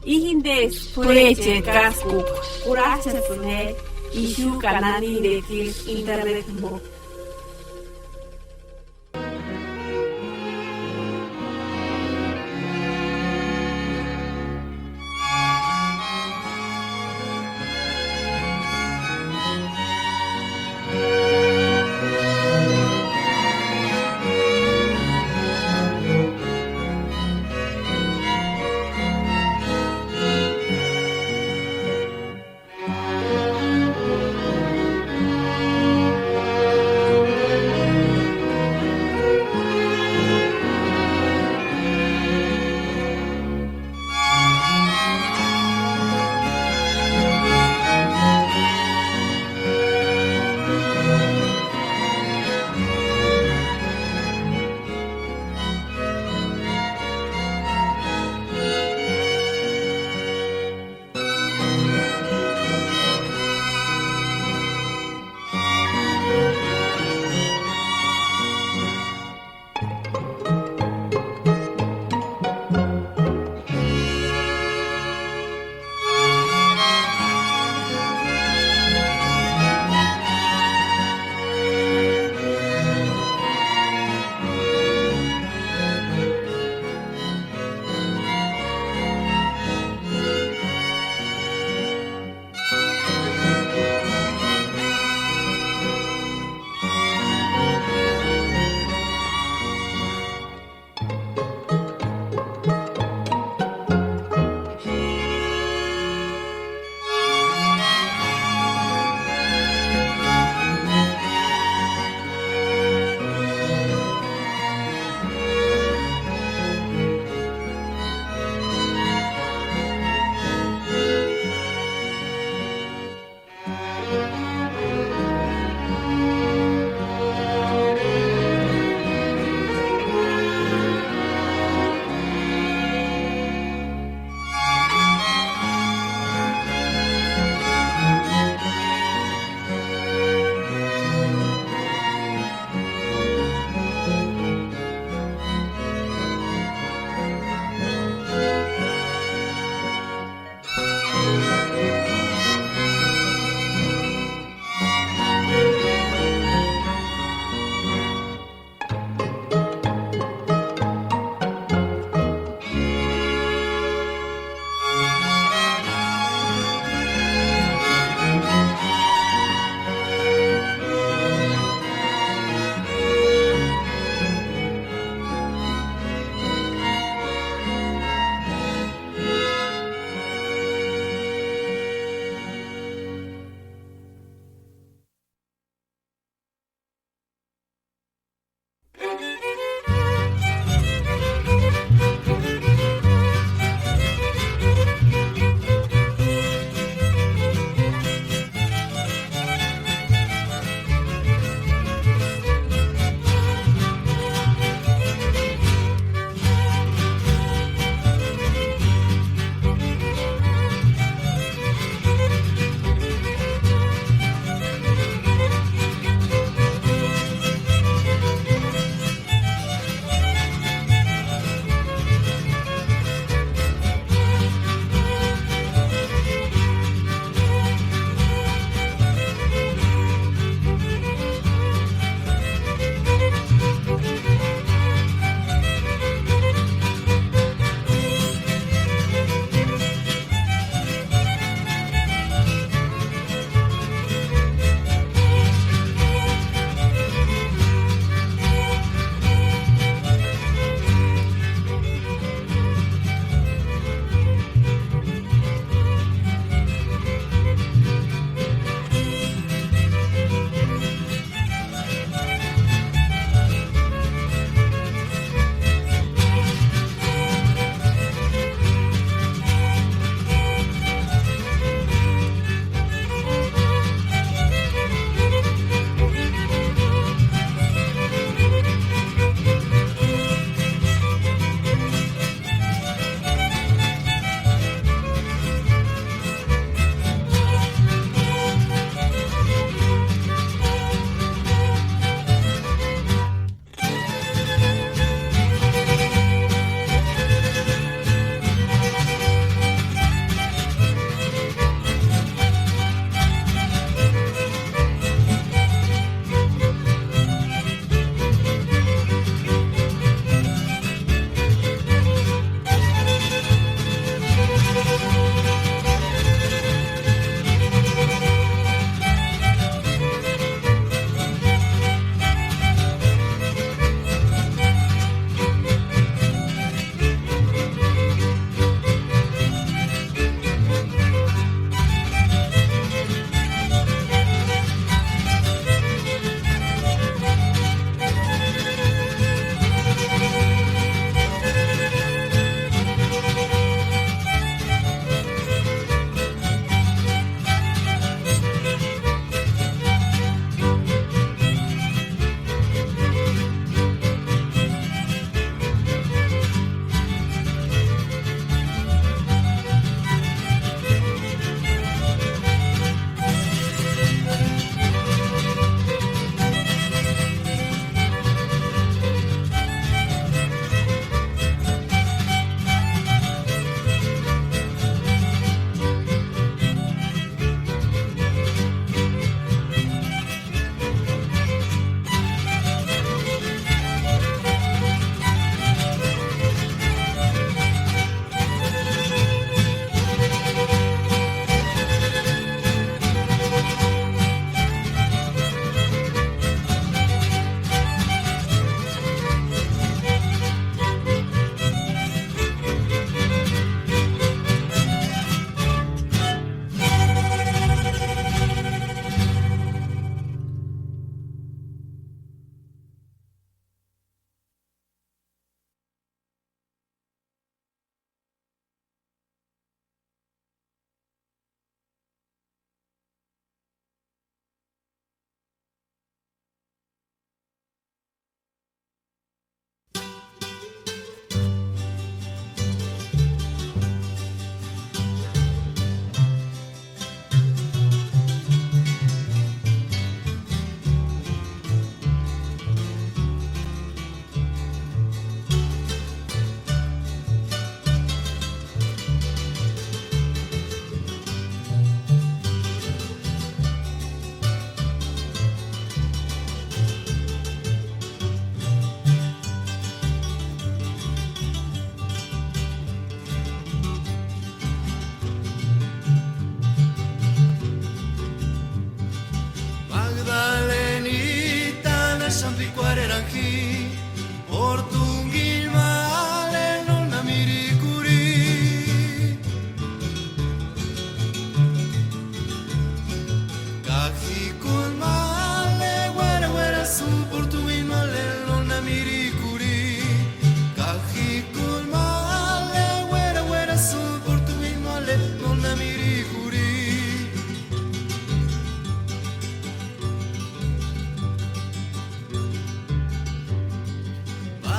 Ihindes pureche casco, curacha sune, ishu canani de kis internet mo.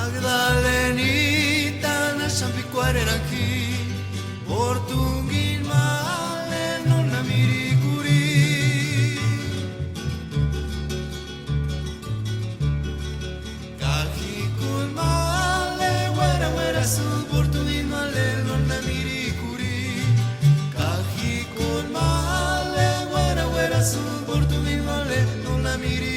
Magdalenita na Champiquareranqui, Portungin male non na miricuri. Cajicul male, guera guera su Portungin male non na miricuri. Cajicul male, guera guera su Portungin male non na miricuri.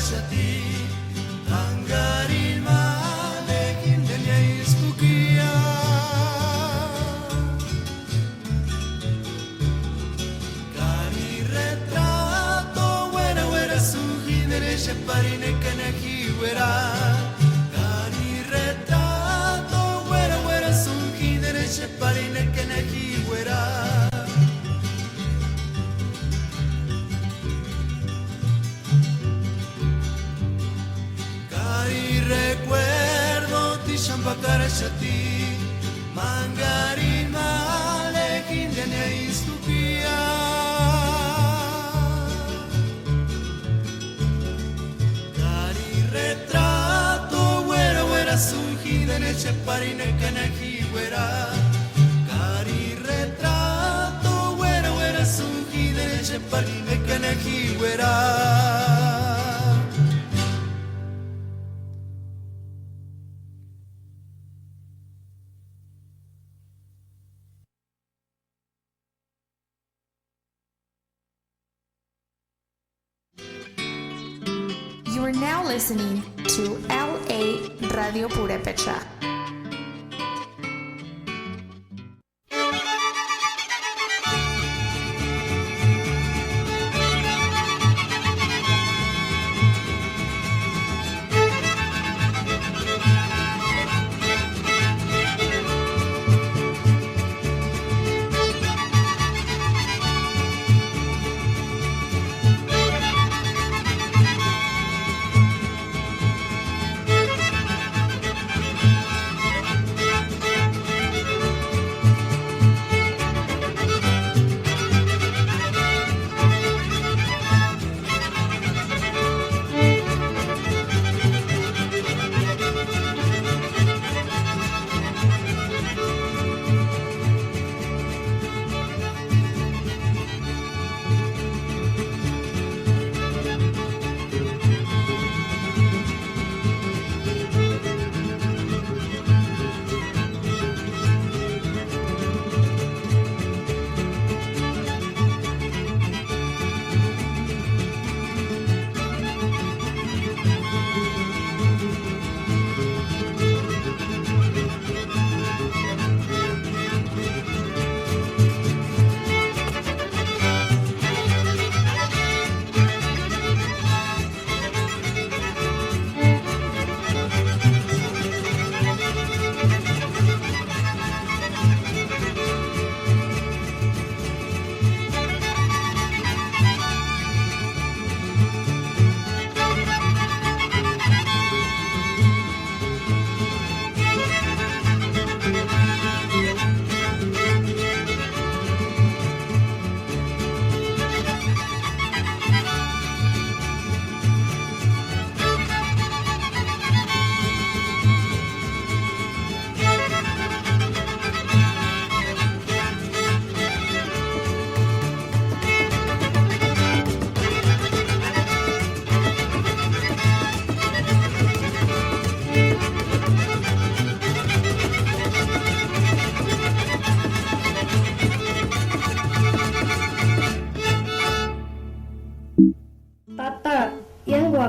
A ti, Angarin male, Kindenia iskukia. Cari retrato, güera güera su ginereshe parine kanaki güera. Cari retrato, güera güera su ginereshe parine kanaki güera. Recuerdo ti champacarachati, Mangarin male, Kindenia istupia. Cari retrato, güera güera su ginereshe parine kanaki güera. Cari retrato, güera güera su ginereshe parine kanaki güera. You are now listening to LA Radio Purepecha.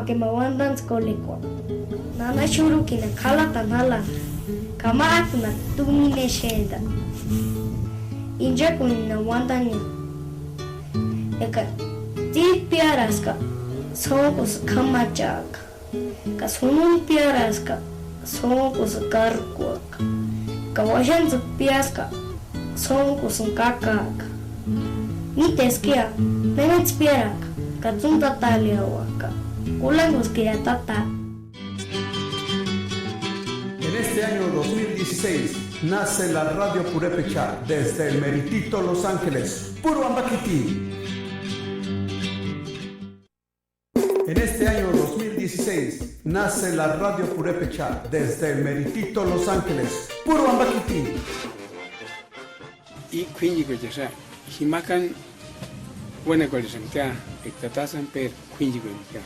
que me mandan skoliko. Nana shuru kina kala tanala. Kamaatma tumine sheda. Inja kunina wandanya. Eka ti piaraska sokus kamachak. Ka sunun piaraska sokus karkuak. Ka washan piaska sokus kakak. Miteskia menets piarak. Ka tunta taliawaka. Ulangus kia tata. En este año 2016 nace la Radio Purépecha desde el Meritito Los Ángeles, Puro Ambaquiti. En este año 2016 nace la Radio Purépecha desde el Meritito Los Ángeles, Puro Ambaquiti. Y quindi questa himakan buena qualità e tatasan per quindi quella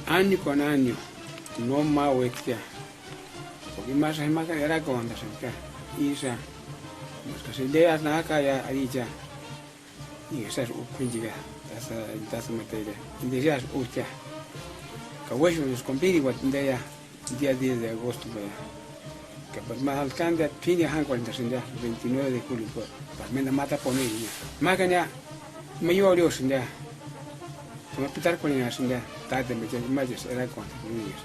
anni con anni non ma wettia porque más himakan era con anda sempre isa las ideas na kaya arija y esas quindi esa materia indias ucha que hueso nos compiri wat día 10 de agosto que por más alcalde tiene han 29 de julio para me mata poner magana me yo lo sinda como pitar con ella sinda tarde me ya más era con niños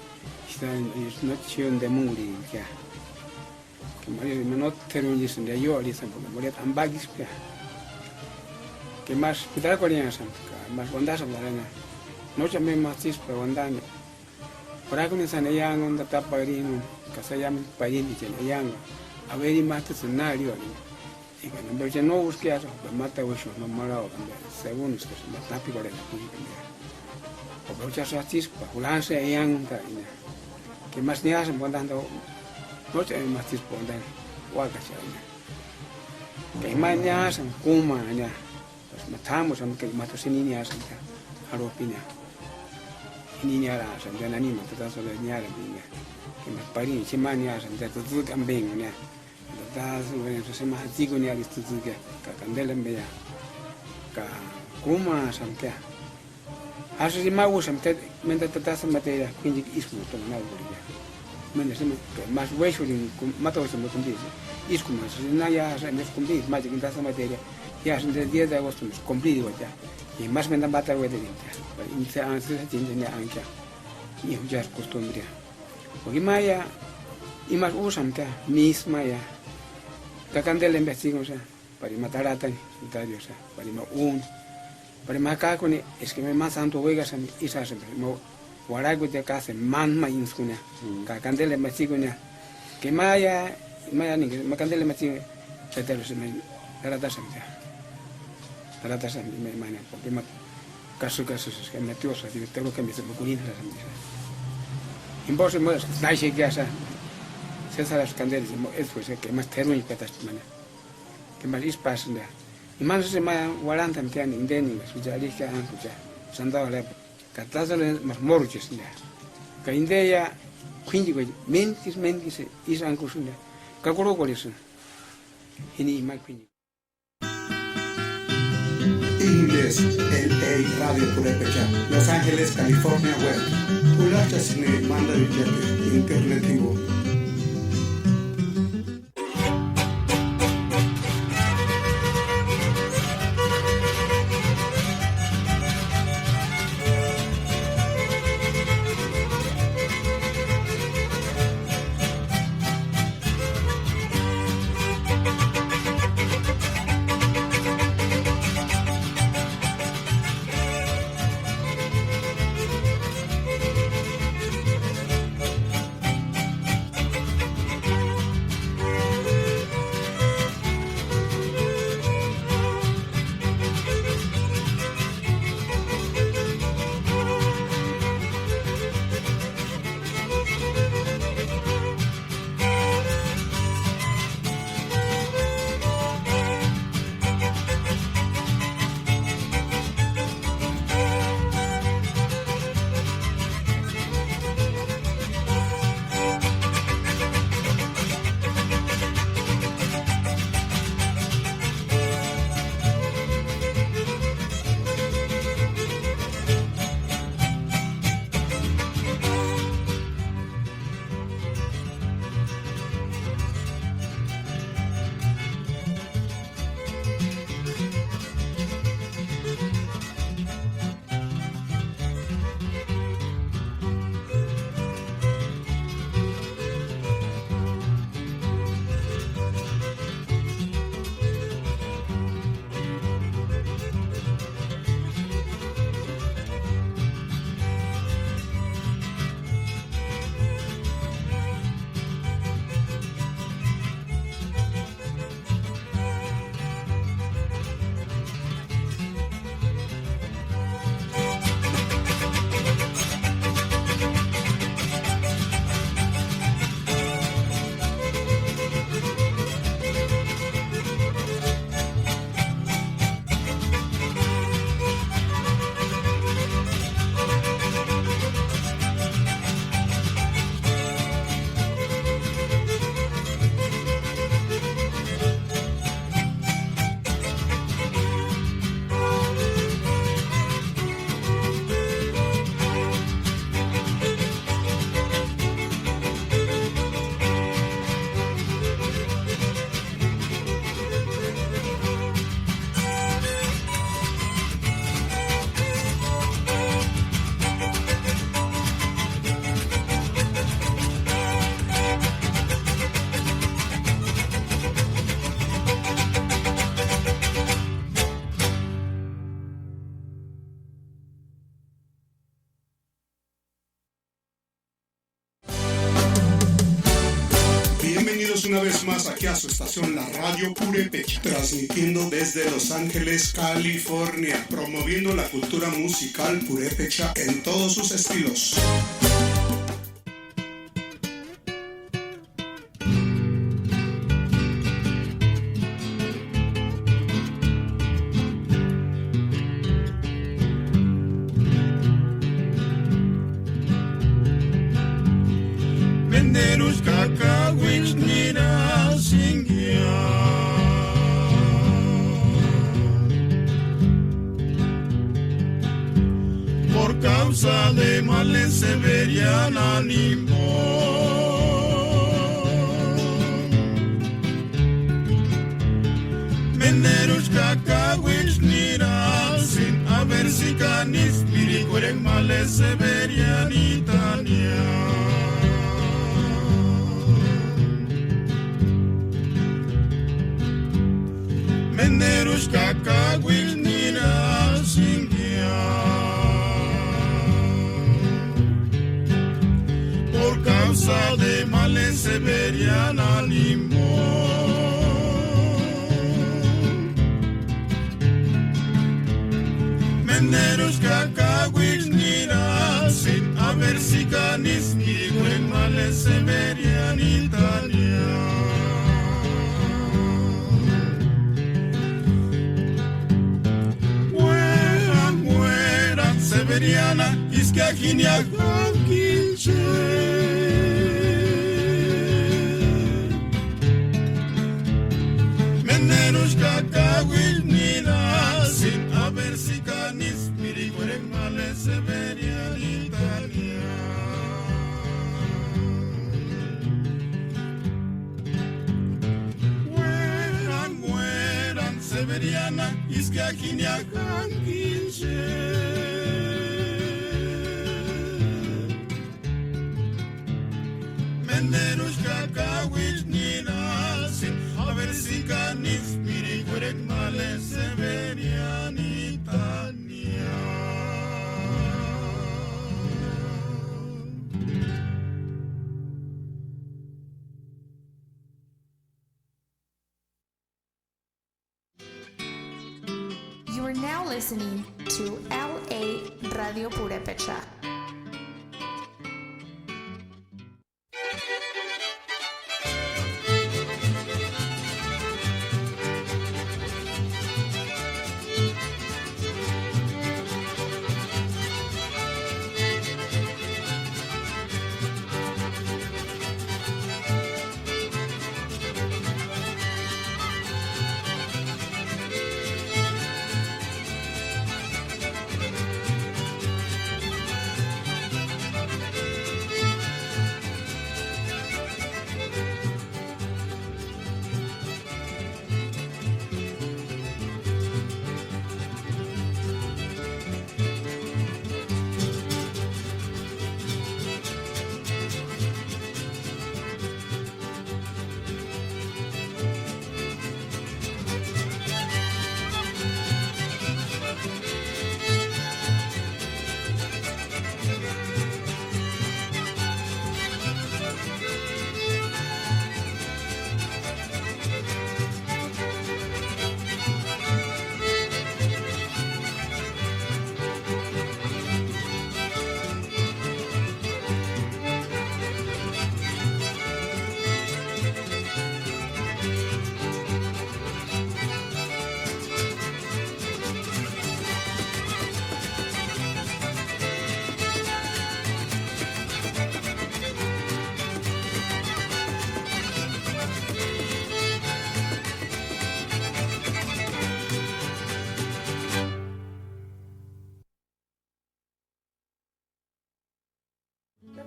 es noche de muri ya que me no terminé sinda yo ali se porque morir ambagis que más pitar con ella más ondas hablarán no ya me más cis para ondar para que me sane ya onda tapa grino que se llama país y ya a ver y más escenario y que no veía no busqué eso pues mata eso no malo según es que se me está picando o muchas artistas para jugarse yang que más ni hacen pondando no se más tis pondan guaca que más ni hacen kuma ya pues matamos a que mato sin ni hacen a lo opina ni ni hará se ya ni más todo solo ni hará que me parí si más ni hacen ya todo también ya das bueno se más digo ni a esto que candela en bella ka kuma samke hace si más usa mente tatas materia quindi isco to na guria mende se más hueso de mato se me condice isco más si na ya se me condice más que tatas materia ya es el 10 de agosto nos cumplido ya y más me dan bata de dentro y se han se tiene ya ancha y ya es costumbre porque maya y más usan que misma ya candela investigación para matar a tan itario para para marcar con es que me más santo vegas y se hace mo guarago de casa man inscuna candela investigación que maya ni que candela investigación se te lo se me trata siempre me mana porque me caso es que me tiosa y tengo que me se me culina la semilla imposible no sé qué hacer se las candelas eso es que más termo y petas mana que más espacio y más se me guardan también indeni su ya lista ancha sandaba la catásale más morches que indeya quindi mentis is ancusunda calcolo con eso y ni más quindi Inglés, LA Radio Purépecha, Los Ángeles, California Web. Ulacha Cine, Manda Villete, Internetivo. Bienvenidos una vez más aquí a su estación La Radio Purépecha, transmitiendo desde Los Ángeles, California, promoviendo la cultura musical purépecha en todos sus estilos. Venderos cacahuis mira sin por causa de males se verían ánimo. Venderos cacahuis mira sin haber si canis miricueren males se verían Italia. Menderos cacahuil mira sin por causa de males se verían ánimo. Menderos cacahuil mira sin haber si canis ni buen males se verían Italia. Severiana, Iskahinia, Hankilche. Meneros cacahuil mira, sin haber si canis, miricueren males Severian Italia. Mueran, Severiana, Iskahinia, Hankilche. Menderos cacahuis nina sin haber si canis miricueren males se verían Italia. You are now listening to LA Radio Purépecha.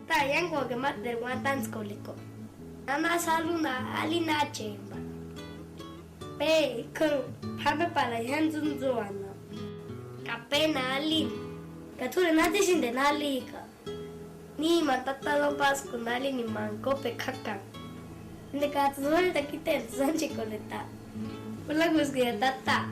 Tayango que más del guantán skoliko. Nana saluna alina chemba. Pe kuru pape para yanzun zuana. Kapena alin. Kature nati sin de nalika. Ni matatalo pas con ali ni manco pe kaka. De katsuel te quiten sanchi coleta. Pula gusgia tata.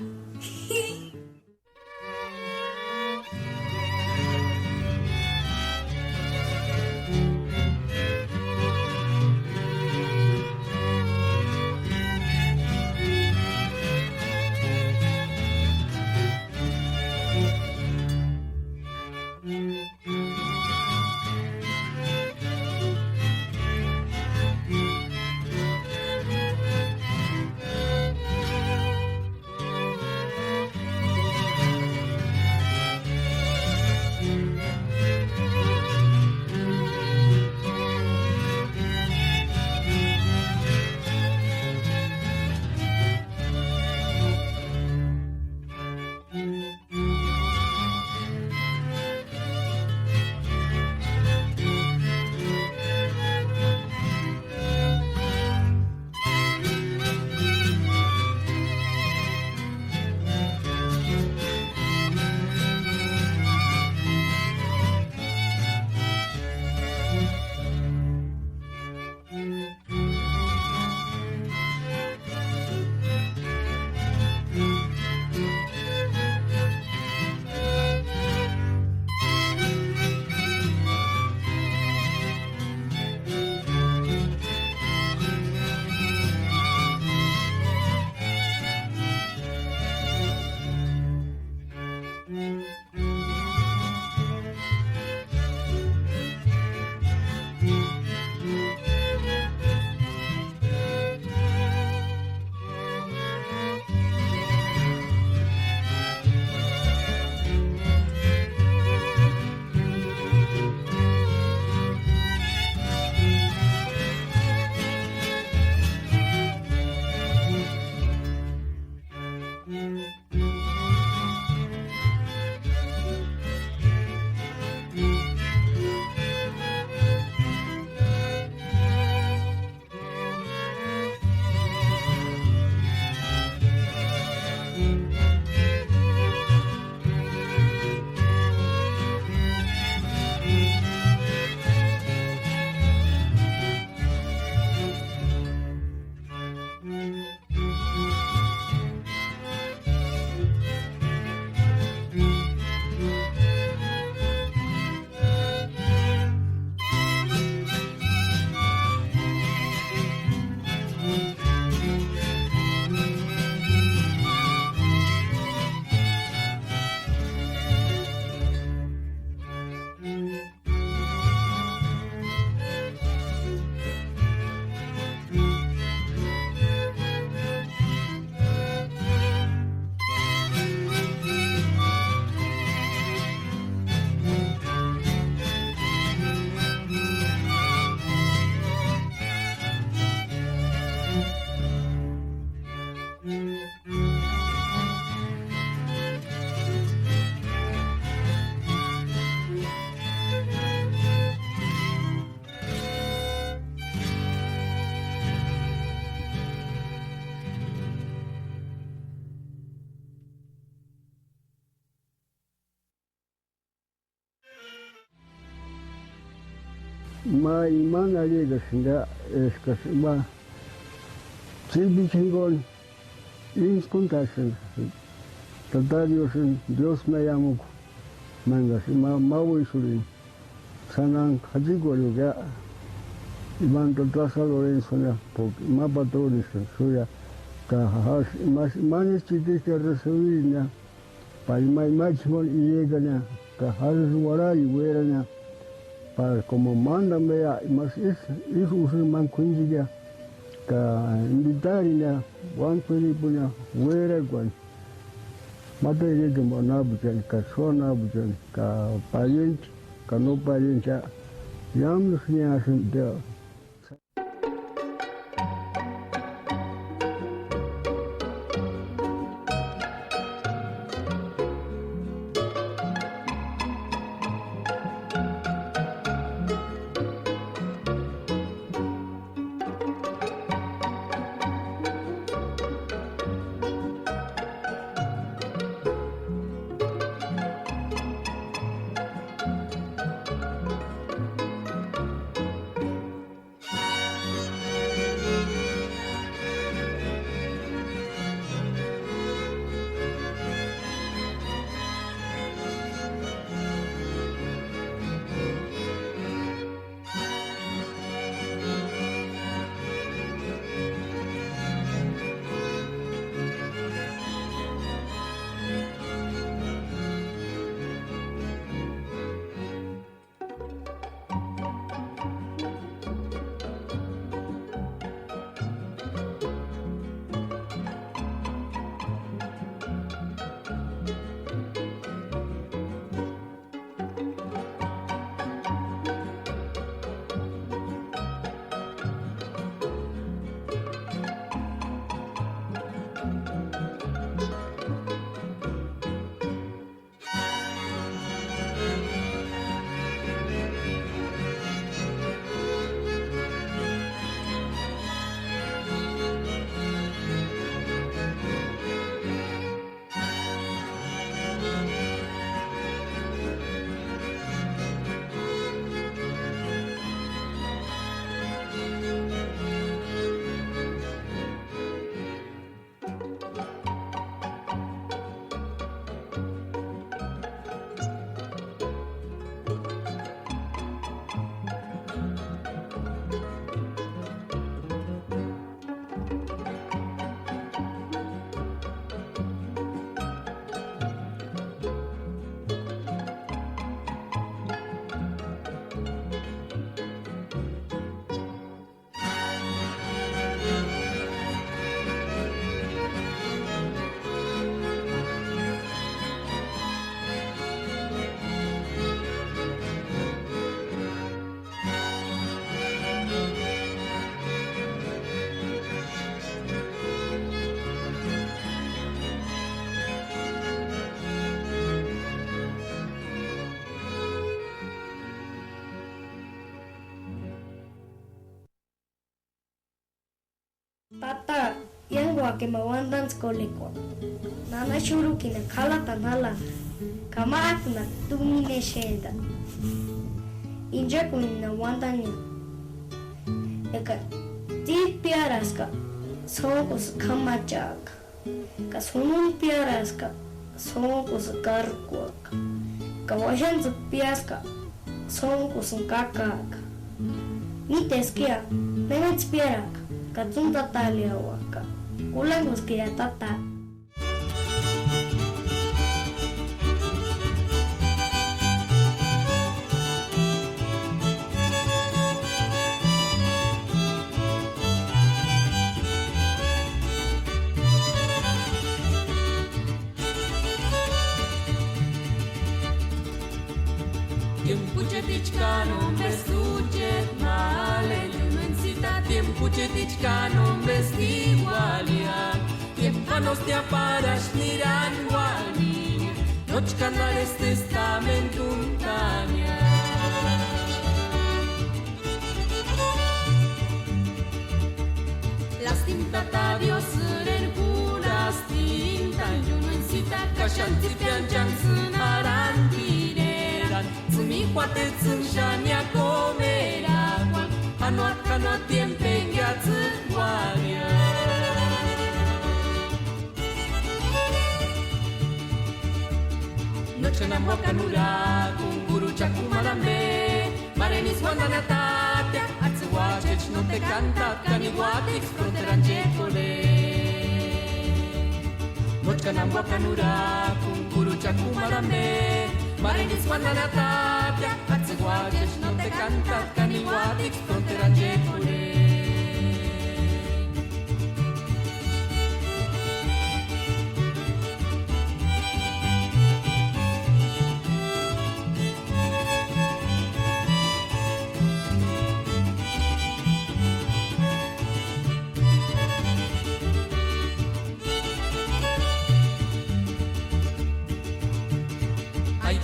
ma imana llega sinda es que ma chibi chingón inscontasen tatarios Dios me llamo mangas ma voy surin sanan hajigolo ya iban todas a Lorenzo ya porque ma patrones suya ka has más manes chitis que recibir ya para mai máximo y llega ya ka has wara y fuera ya para como mandan vea más es usan man kunjiga ka invitar ya wan puni punya fuera wan mata ye que mona bujan ka sona bujan ka pariente ka no pariente ya nos ni hacen de Tata, yang wake mawandan skoliko. Nana shuru kina kala tanala. Kama akuna tumine sheda. Inja kunina wandanya. Eka, ti piaraska. Songos kamachak. Ka sunun piaraska. Songos karkuak. Ka washan su piaska. Songos kakak. Niteskia, menets piarak. Katsun tatalia waka. Kulang kaya tata. Tiempo ceticano me sujet male immensità. Tiempo ceticano me stigualia. Tiempo nos te aparas miran guani. Noch canales testamentum tania. Las tintata Dios en puras tinta. Immensità cashanti pianjan sun arantineran. Zumi poate țin și-a mea comera. Hanoa tiempe gyatsu waria. Noche namwakanura kunguru chakumalambe Marenis wandanatatia atsuwachech no te cantat kaniwatix fronterangekole Noche namwakanura kunguru chakumalambe Marenis wandanatatia atsuwachech no te cantat kaniwatix fronterangekole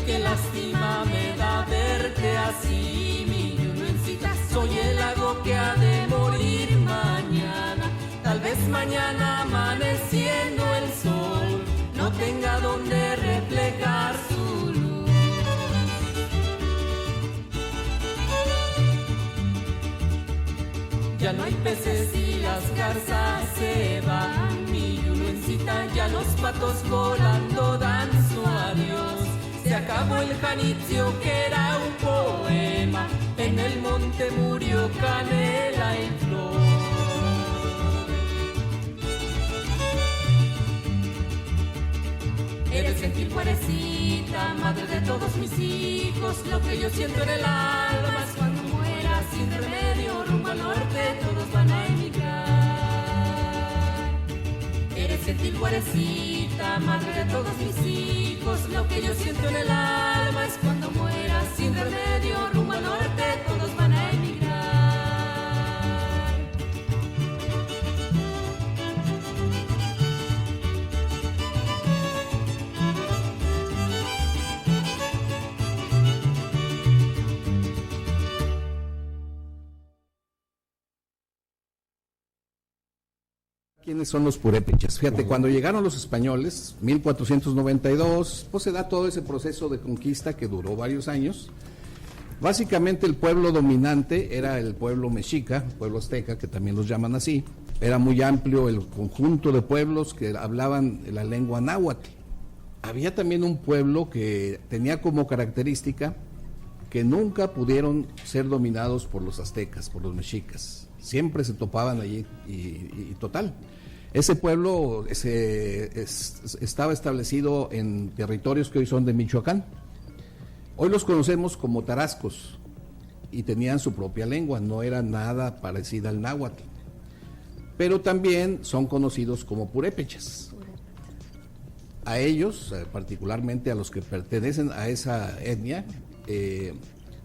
Qué lástima me da verte así, mi Yunuencita. Soy el lago que ha de morir mañana. Tal vez mañana amaneciendo el sol no tenga donde reflejar su luz. Ya no hay peces y las garzas se van, mi Yunuencita. Ya los patos volando dan su adiós. Se acabó el janitzio que era un poema, en el monte murió canela en flor. Eres gentil Juarecita, madre de todos mis hijos, lo que yo siento en el alma es cuando muera sin remedio, rumbo al norte todos van a emigrar. Eres gentil Juarecita, madre de todos mis hijos, lo que yo siento en el alma es cuando muera sin remedio, rumbo al norte todos van a emigrar. ¿Quiénes son los purépechas? Fíjate, cuando llegaron los españoles, 1492, pues se da todo ese proceso de conquista que duró varios años. Básicamente el pueblo dominante era el pueblo mexica, pueblo azteca, que también los llaman así. Era muy amplio el conjunto de pueblos que hablaban la lengua náhuatl. Había también un pueblo que tenía como característica que nunca pudieron ser dominados por los aztecas, por los mexicas. Siempre se topaban allí y total. Ese pueblo estaba establecido en territorios que hoy son de Michoacán. Hoy los conocemos como tarascos y tenían su propia lengua, no era nada parecida al náhuatl. Pero también son conocidos como purépechas. A ellos, particularmente a los que pertenecen a esa etnia,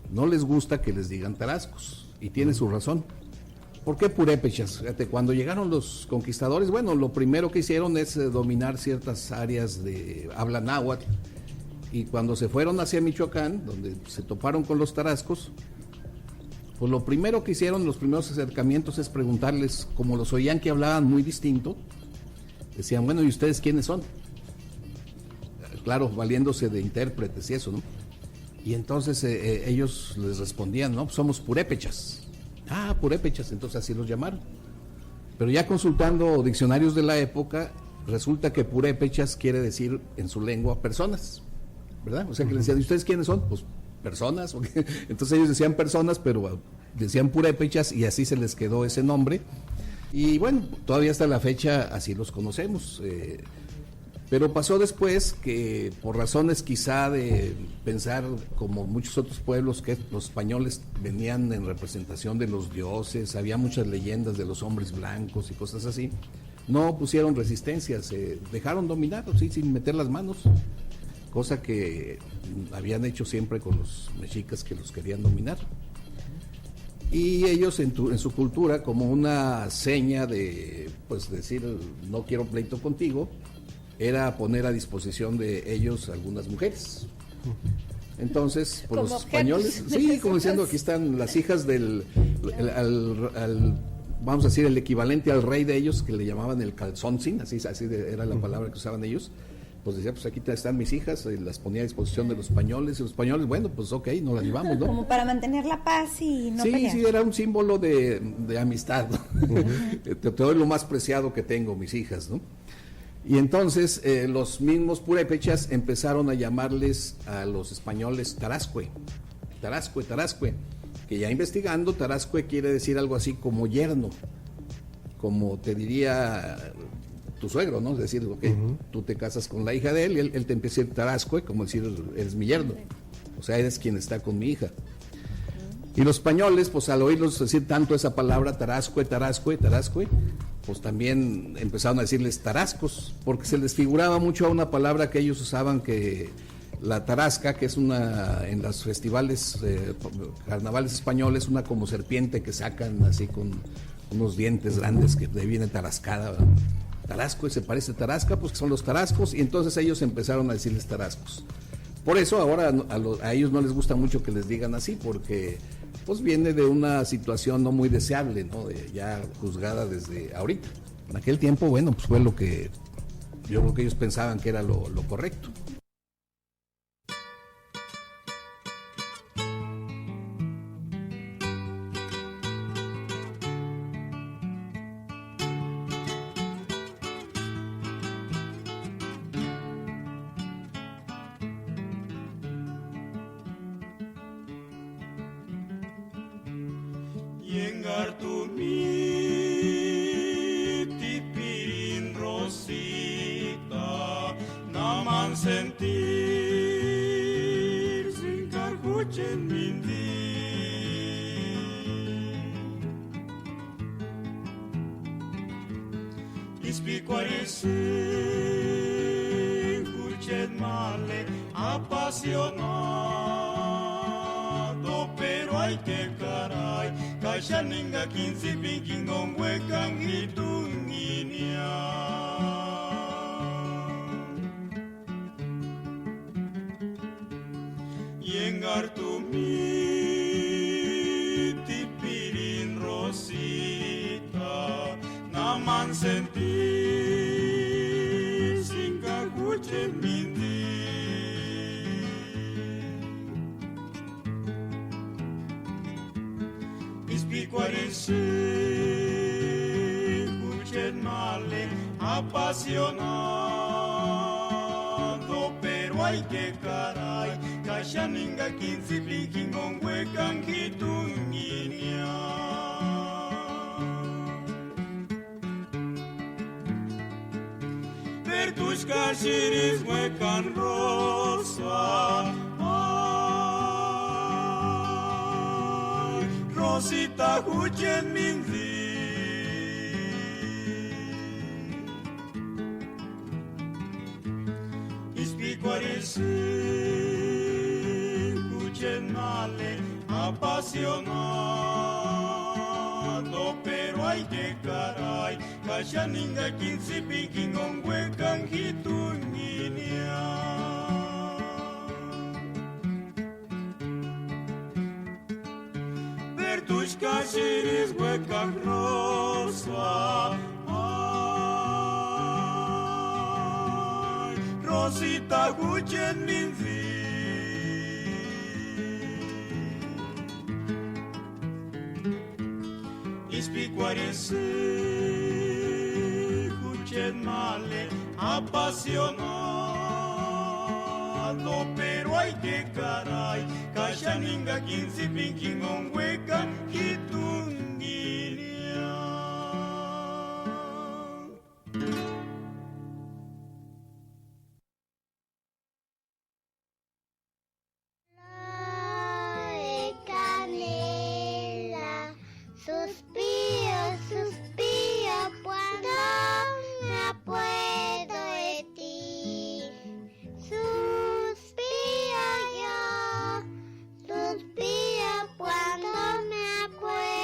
no les gusta que les digan tarascos, y tiene su razón. ¿Por qué purépechas? Fíjate, cuando llegaron los conquistadores, bueno, lo primero que hicieron es dominar ciertas áreas de habla náhuatl, y cuando se fueron hacia Michoacán, donde se toparon con los tarascos, pues lo primero que hicieron, los primeros acercamientos, es preguntarles, como los oían que hablaban muy distinto, decían, bueno, ¿y ustedes quiénes son? Claro, valiéndose de intérpretes y eso, ¿no? Y entonces ellos les respondían, no, somos purépechas. Ah, purépechas, entonces así los llamaron. Pero ya consultando diccionarios de la época, resulta que purépechas quiere decir en su lengua personas, ¿verdad? O sea que les decían, ¿y ustedes quiénes son? Pues personas. Entonces ellos decían personas, pero decían purépechas y así se les quedó ese nombre. Y bueno, todavía hasta la fecha así los conocemos. Pero pasó después que, por razones quizá de pensar, como muchos otros pueblos, que los españoles venían en representación de los dioses, había muchas leyendas de los hombres blancos y cosas así, no pusieron resistencia, se dejaron dominar, ¿sí? Sin meter las manos, cosa que habían hecho siempre con los mexicas que los querían dominar. Y ellos en su cultura, como una seña de, pues, decir, no quiero pleito contigo, era poner a disposición de ellos algunas mujeres. Entonces, por los españoles, sí, como diciendo, aquí están las hijas del, vamos a decir, el equivalente al rey de ellos, que le llamaban el calzoncín, así era la palabra que usaban ellos. pues decía, pues aquí están mis hijas, y las ponía a disposición de los españoles, y los españoles, bueno, pues ok, nos las llevamos, ¿no? Como para mantener la paz y no pelear. Sí, era un símbolo de amistad, ¿no? Te doy lo más preciado que tengo, mis hijas, ¿no? Y entonces los mismos purépechas empezaron a llamarles a los españoles Tarascue, que ya investigando, Tarascue quiere decir algo así como yerno, como te diría tu suegro, ¿no? Es decir, okay, tú te casas con la hija de él y él te empieza a decir Tarascue, como decir, eres mi yerno, o sea, eres quien está con mi hija. Y los españoles, pues al oírlos decir tanto esa palabra, Tarascue, pues también empezaron a decirles tarascos, porque se les figuraba mucho a una palabra que ellos usaban, que la tarasca, que es en los festivales, carnavales españoles, una como serpiente que sacan así con unos dientes grandes, que de ahí viene tarascada, ¿verdad? Tarasco, y se parece a tarasca, pues que son los tarascos, y entonces ellos empezaron a decirles tarascos. Por eso ahora a ellos no les gusta mucho que les digan así, porque pues viene de una situación no muy deseable, ¿no? Ya juzgada desde ahorita. En aquel tiempo, bueno, pues fue lo que yo creo que ellos pensaban que era lo correcto. Yengar tu mi tipirin rosita, naman sentir sin carhuchen mindi. Ispicuarisin huchen male apasionado, pero hay que caray. Kashaninga kinsi pinking on wekang hitunginia. Yengar tu mi tipirin rosita, naman sentir sin kaguchen mindi. Escuchen male apasionado, pero hay que caray, kashaninga kinsi pinking on wekang hitunginia. Vertus kashiris wekan rosa, Rosita huchen minzi. Huchen male apasionado, pero hay que caray, kashaninga kinsi pinking on wekang hitunginia. Tus kashiris huecas rosa, ay, Rosita huchen minzi. Ispicuarisi huchen male apasionado, pero hay que caray, kashaninga kinsi pinking on weka hitunginia. Canela, suspiro, suspiro cuando me acuerdo de ti. Suspiro yo, suspiro cuando me acuerdo.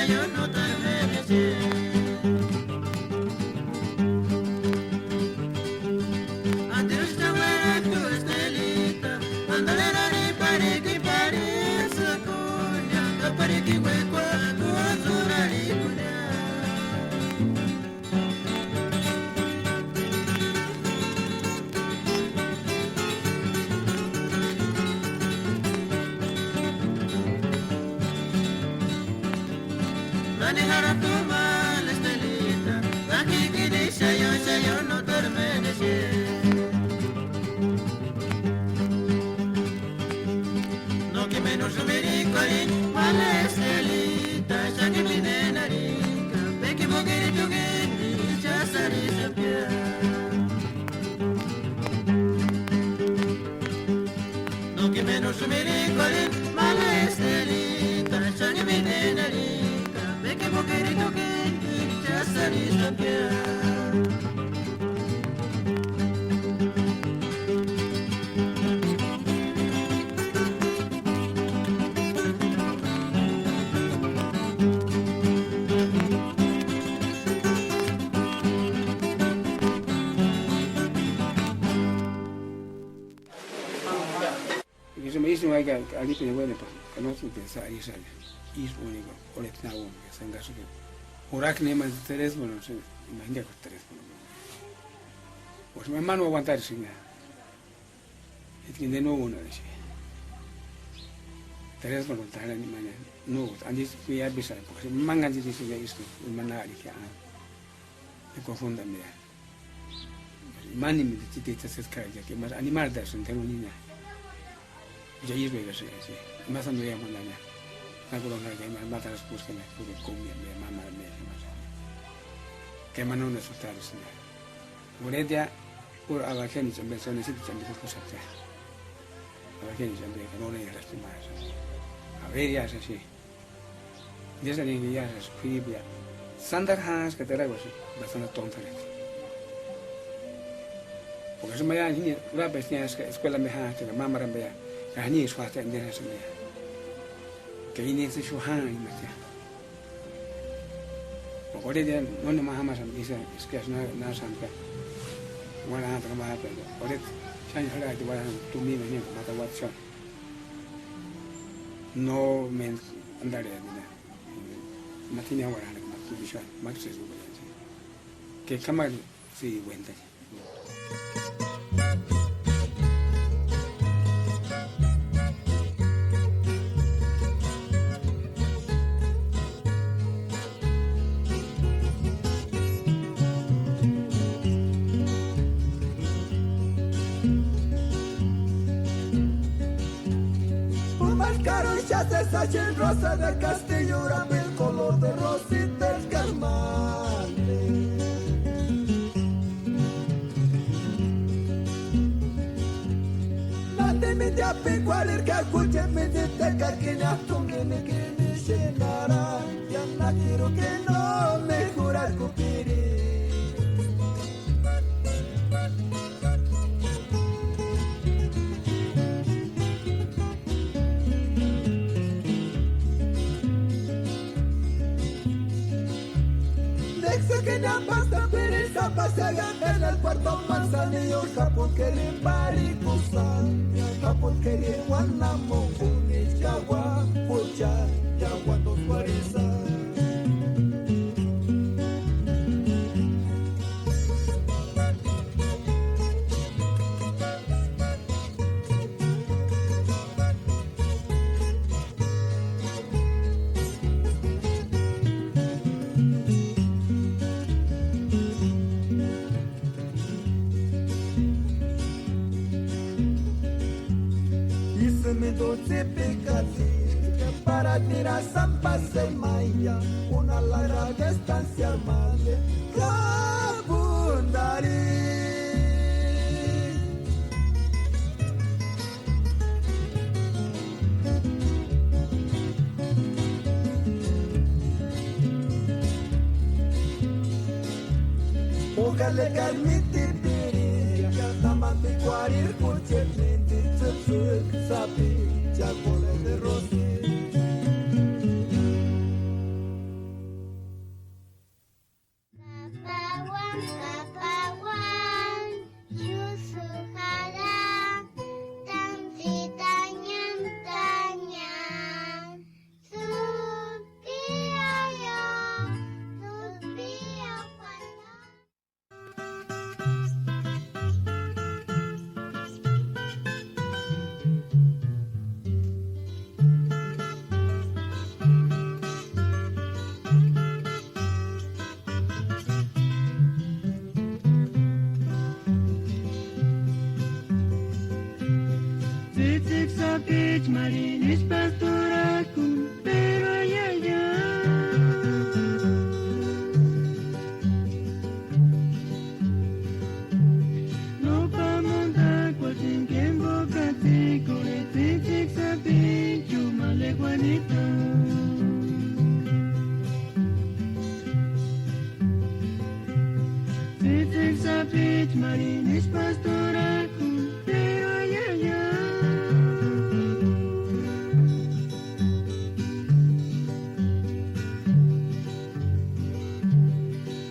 yo no te merecí. Antes de ver tu estelita, andalera ni pare que parece cuña, que pare que hueco tu azura ni cuña. Manejara tu mal estelita, aquí que dice yo no te merecí. No que menos me ricolin, mal estelita, ya que mi nena rica, ve que moguere tu que ya sari se pierde. No que menos me ricolin, mal estelita, ya que mi nena rica, ve que moguere tu que ya sari se pierde. Y eso me dice que aquí tiene bueno, que no se piensa ahí sale. Y es único, o le tengo un que se engaso que. Orak ne más tres, bueno, se imagina que tres, bueno. Pues mi hermano aguantar sin nada. Es que de nuevo una de ellas. Tres, bueno, tal ni mañana. No, antes fui a avisar, porque mi manga dice que esto, el manari que me confunda, mira. Mani me dice que se escarga, que más animal de eso, entero niña. Ya es verdad, sí. Más ando ya con la niña. No puedo hablar que me mata las cosas que me pude comer, mi mamá me dice. Que me no necesitar, sí. Por ella, por abajen y también son necesitas también cosas que. Abajen y también que no le lastimar. A ver, ya es así. Ya se le ya es fibria. Sandar Hans que te la cosa, bastante tonta. Porque eso me da niña, una vez en la escuela me ha hecho que mamá me vea. Que ni es fácil entender eso me. Que viene ese shuhan y me decía. Porque ahora no me más dice es que es una santa. Bueno, antes no me ha pedido. Ahora ya no le ha dicho tú mismo ni mata WhatsApp. No me andaré de nada. No tenía ahora que me tu visión, más se sube. Que cámara sí cuenta. Esa rosa del castillo era el color de rosita el calmante. Mate me de apeguar el cacuche me de teca que na tungene que me llenará. Ya no quiero que no me jura cupiri. Que ya basta pereza pasear en el puerto Manzanillo, Japón quería Maricusan, Japón quería Guanamo, Funis, Yagua, Pucha, Yagua, Tosguariza. Para tirar zampas de maya, una larga estancia armada, Cabundari. Ojalá que admitir piri, que taman picuarir curchetmente, tzutzuk, sapi, chacole de rosy. sapich marinis pastorakum, pero ay ay ay. No pa montar cualquier tiempo catico, etic sapich chumale Juanito. Etic sapich marinis pastorakum, pero ay ay ay.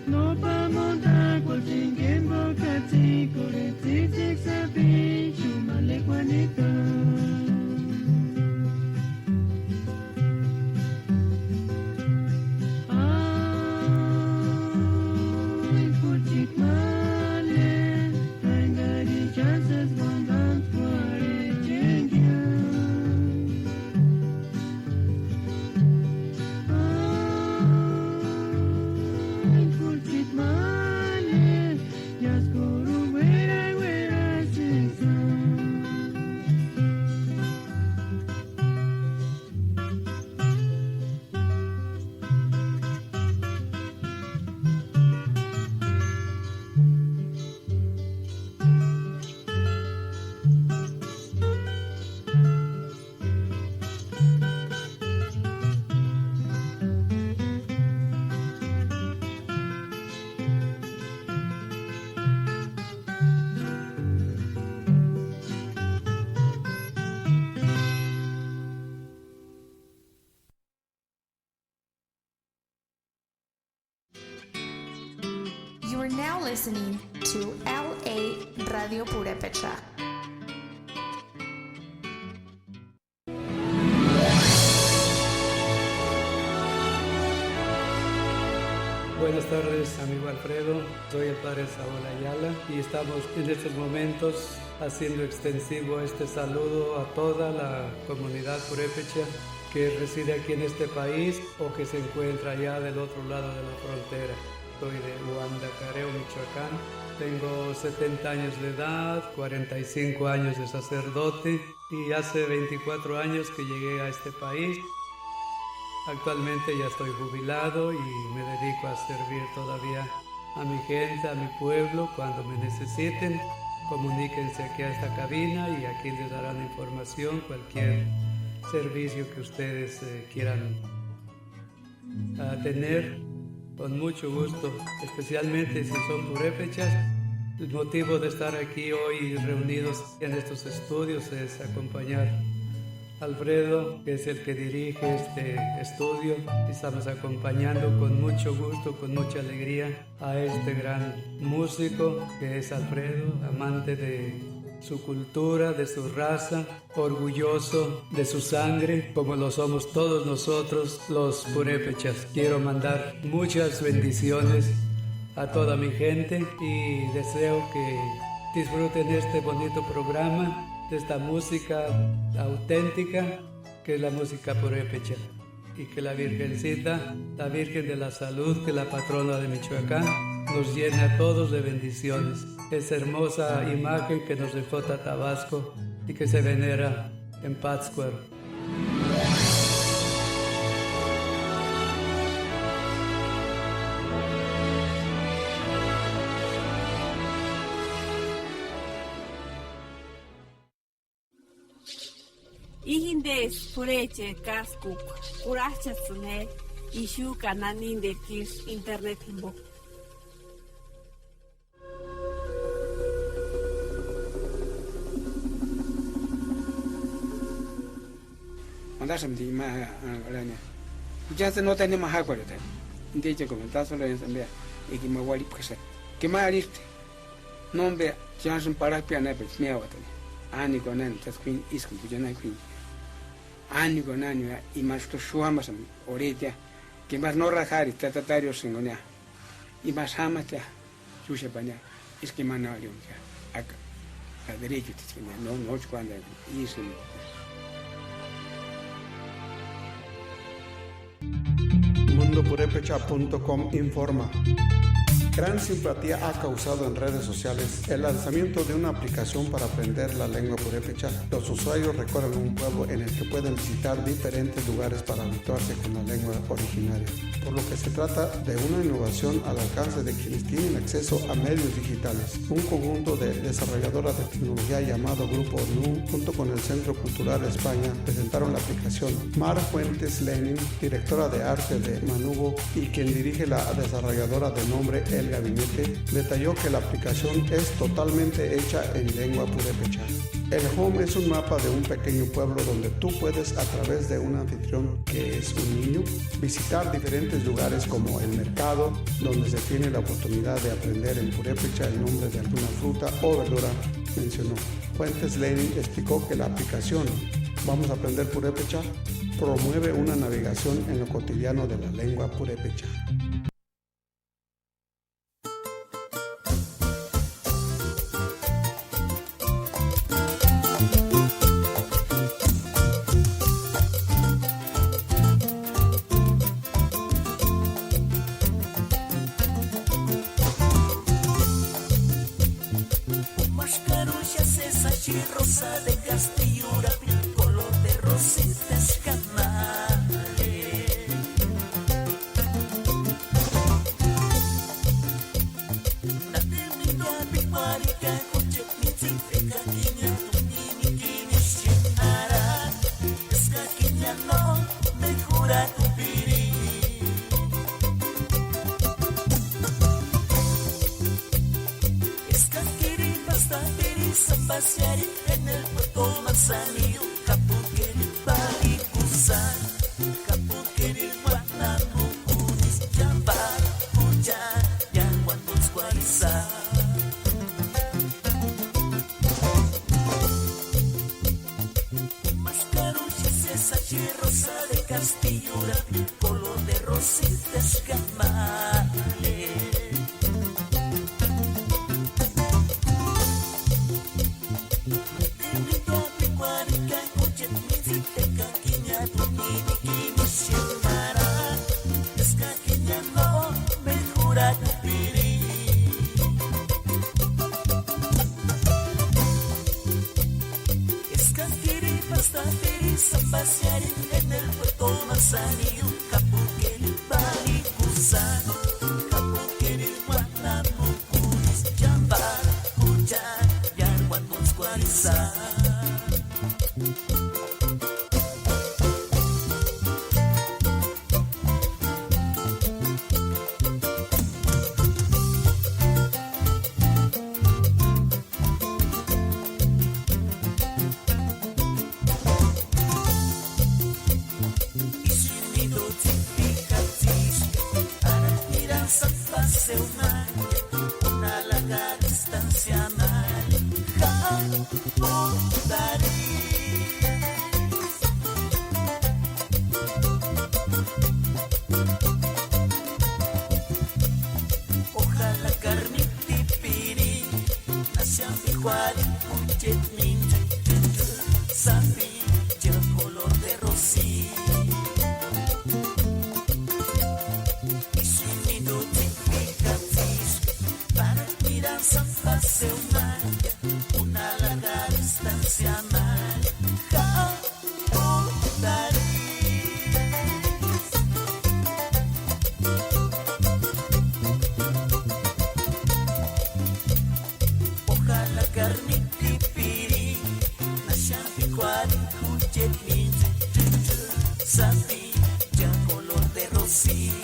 No pa montar cualquier tiempo catico, etic sapich chumale Juanito. Ay, puchik male, tangari chances bondan fuare chengia. Ay, puchik male, yaskuru wera wera sisa. You are now listening to LA Radio Purepecha. Buenas tardes, amigo Alfredo. Soy el padre Saúl Ayala y estamos en estos momentos haciendo extensivo este saludo a toda la comunidad purépecha que reside aquí en este país o que se encuentra allá del otro lado de la frontera. Soy de Huandacareo, Michoacán. Tengo 70 años de edad, 45 años de sacerdote y hace 24 años que llegué a este país. Actualmente ya estoy jubilado y me dedico a servir todavía a mi gente, a mi pueblo. Cuando me necesiten, comuníquense aquí a esta cabina y aquí les darán información, cualquier servicio que ustedes quieran tener. Con mucho gusto, especialmente si son purépechas. El motivo de estar aquí hoy reunidos en estos estudios es acompañar a Alfredo, que es el que dirige este estudio. Estamos acompañando con mucho gusto, con mucha alegría a este gran músico que es Alfredo, amante de su cultura, de su raza, orgulloso de su sangre, como lo somos todos nosotros los purépechas. Quiero mandar muchas bendiciones a toda mi gente y deseo que disfruten este bonito programa, de esta música auténtica que es la música purépecha, y que la Virgencita, la Virgen de la Salud, que es la patrona de Michoacán, nos llene a todos de bendiciones. Esa hermosa imagen que nos refota Tabasco y que se venera en Pátzcuaro. Ihindes pureche kaskuk urachasune ishu kananin de kis internet himbo. Mandasam di ma alanya. Ya se nota ni maha kwa leta. Ndije comentazo la ensambia y que me wali pesa. Que ma aliste. Nombe jansun para piana pe mia watani. Ani konan tasquin iskum bujana queen. Ani konani y más to shuamasam orita que más no rajari tatatario singonia. Y más hamata chusha banya es que manalio ya. Acá a derecho tiene no cuando isim. mundopurepecha.com informa. Gran simpatía ha causado en redes sociales el lanzamiento de una aplicación para aprender la lengua purépecha. Los usuarios recorren un pueblo en el que pueden visitar diferentes lugares para habituarse con la lengua originaria, por lo que se trata de una innovación al alcance de quienes tienen acceso a medios digitales. Un conjunto de desarrolladoras de tecnología llamado Grupo NU, junto con el Centro Cultural España, presentaron la aplicación. Mar Fuentes Lenin, directora de arte de Manubo y quien dirige la desarrolladora de nombre El Gabinete, detalló que la aplicación es totalmente hecha en lengua purépecha. El Home es un mapa de un pequeño pueblo donde tú puedes, a través de un anfitrión que es un niño, visitar diferentes lugares como el mercado, donde se tiene la oportunidad de aprender en purépecha el nombre de alguna fruta o verdura, mencionó. Fuentes Lenin explicó que la aplicación Vamos a aprender purépecha promueve una navegación en lo cotidiano de la lengua purépecha. Rosa de Castillura, color de rositas canales. Natemita piparika kucek mitite kakinya tunini kini shinara. Es kakinya no mejora tu piri. Es kakiri pasta piri sambasiari. En el puerto Manzanillo, Capuqueri, Barikusan, Capuqueri, Guanamu, Unis, Yambar, Puyan, Yanguandos, Guarizá. Mascaruchis, esa rosa de Castillura, color de rositas camales. Sambasiari en el puerto Manzanillo, Capuqueri, Barikusan, Capuqueri, Guanamu, Unis, Yambar, Puyan, Yanguandos, Guarizá. Una larga distancia ojalá carniti piri nacia igual un ninja sabi lleva color de rosita y su nido para mirar San Paseo Maya, una larga distancia ojalá carniti piri nacia igual un sabi ya color de rosita.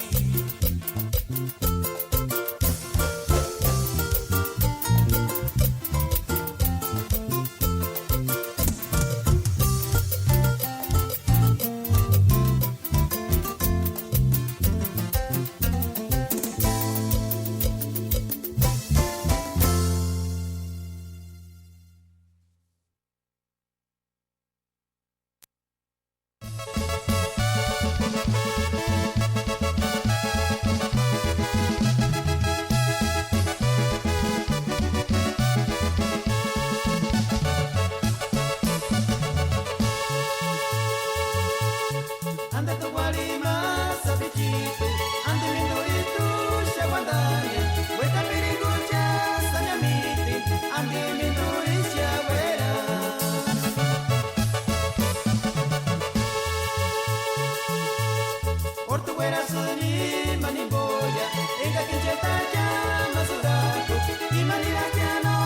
portuguera suni manimboya enga kincheta llama suraco y manila que no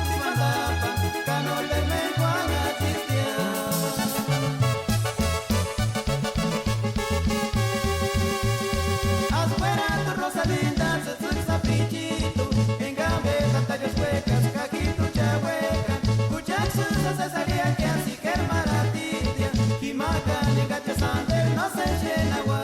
te mandapa cano verme cuana titia afuera tu rosa linda se suelza pichito enga me cantallas huecas cajito chahueca cuchachos se salía que así que hermanatitia y maca ni cachasante no se llena agua.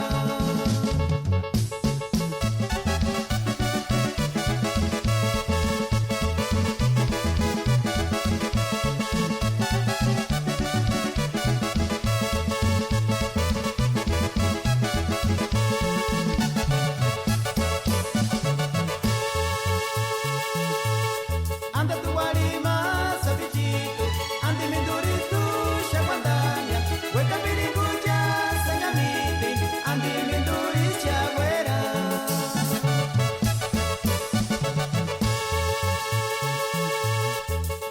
Anda tu guarima, sabichito, andi minduritu, shaguandania, hueca piringuya, señamiti, andi minduri, chagüera.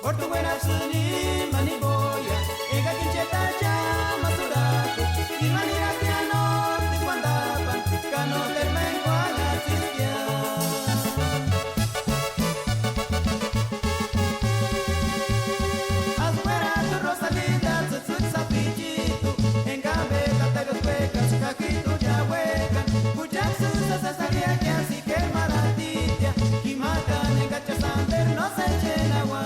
Portuguera suni, maniboya, ega quincheta llama suraco, y manira que a norte guandapan, cano termenguana tistia. Afuera tu rosa linda, se suelza pichito, en gambeta te los huecas, cajito ya hueca, cuchachos se salía que así que maratitia, y matan en gachasander no se llena agua.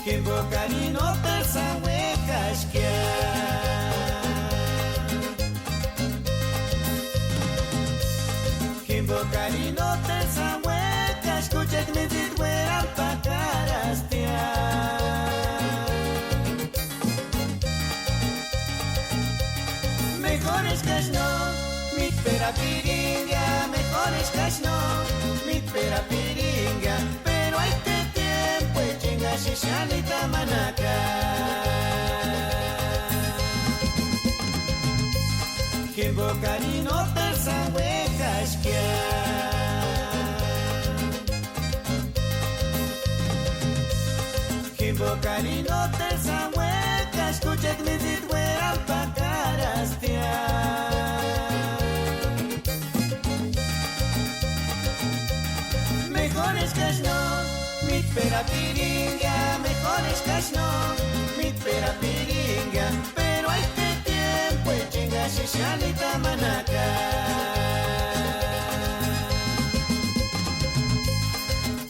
Que bocarino terza huecas que bocarino terza huecas escucha que me fueran pa' carastear. Mejores que no, mi pera piringa, mejores que no, mi pera piringa, pero hay que tiempo y chinga shishanita manaca. Que bocarino terza huecas que bocarino terza huecas escucha que me fueran pa' carastear. Mejores que no, mi pera piringa, mejores que no, mi pera piringa, pero hay que tiempo y chinga shishanita manaca.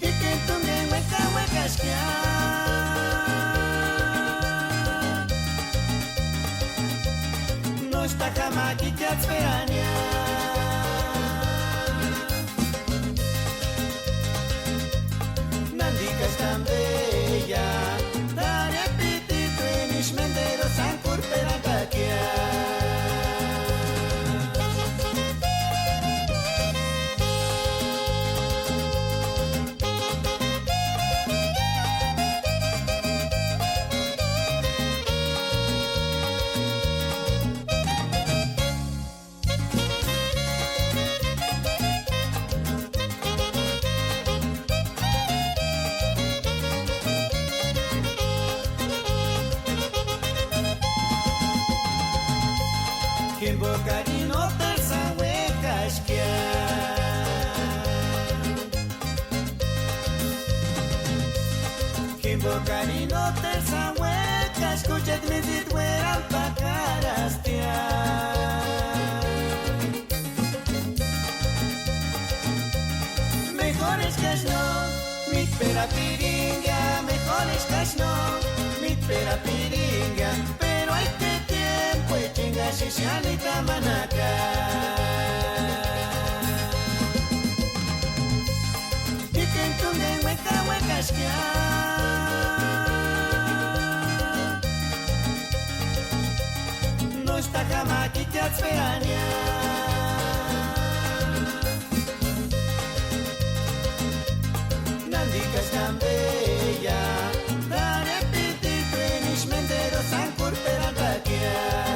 Y que tú me huecas que no está jamás que te esperania. Nandicas tan bella, daré apetito en mis menderos san curpera caquia. Que bocarino terza huecas que bocarino terza huecas escucha que me fueran pa' carastear. Mejores que no, mi pera piringa, mejores que no, mi pera piringa, pero hay que tiempo y chinga shishanita manaca. esperania. Nandikas Cambeya, Dane Piti, Twenish Mendero, Sancur Perantakia.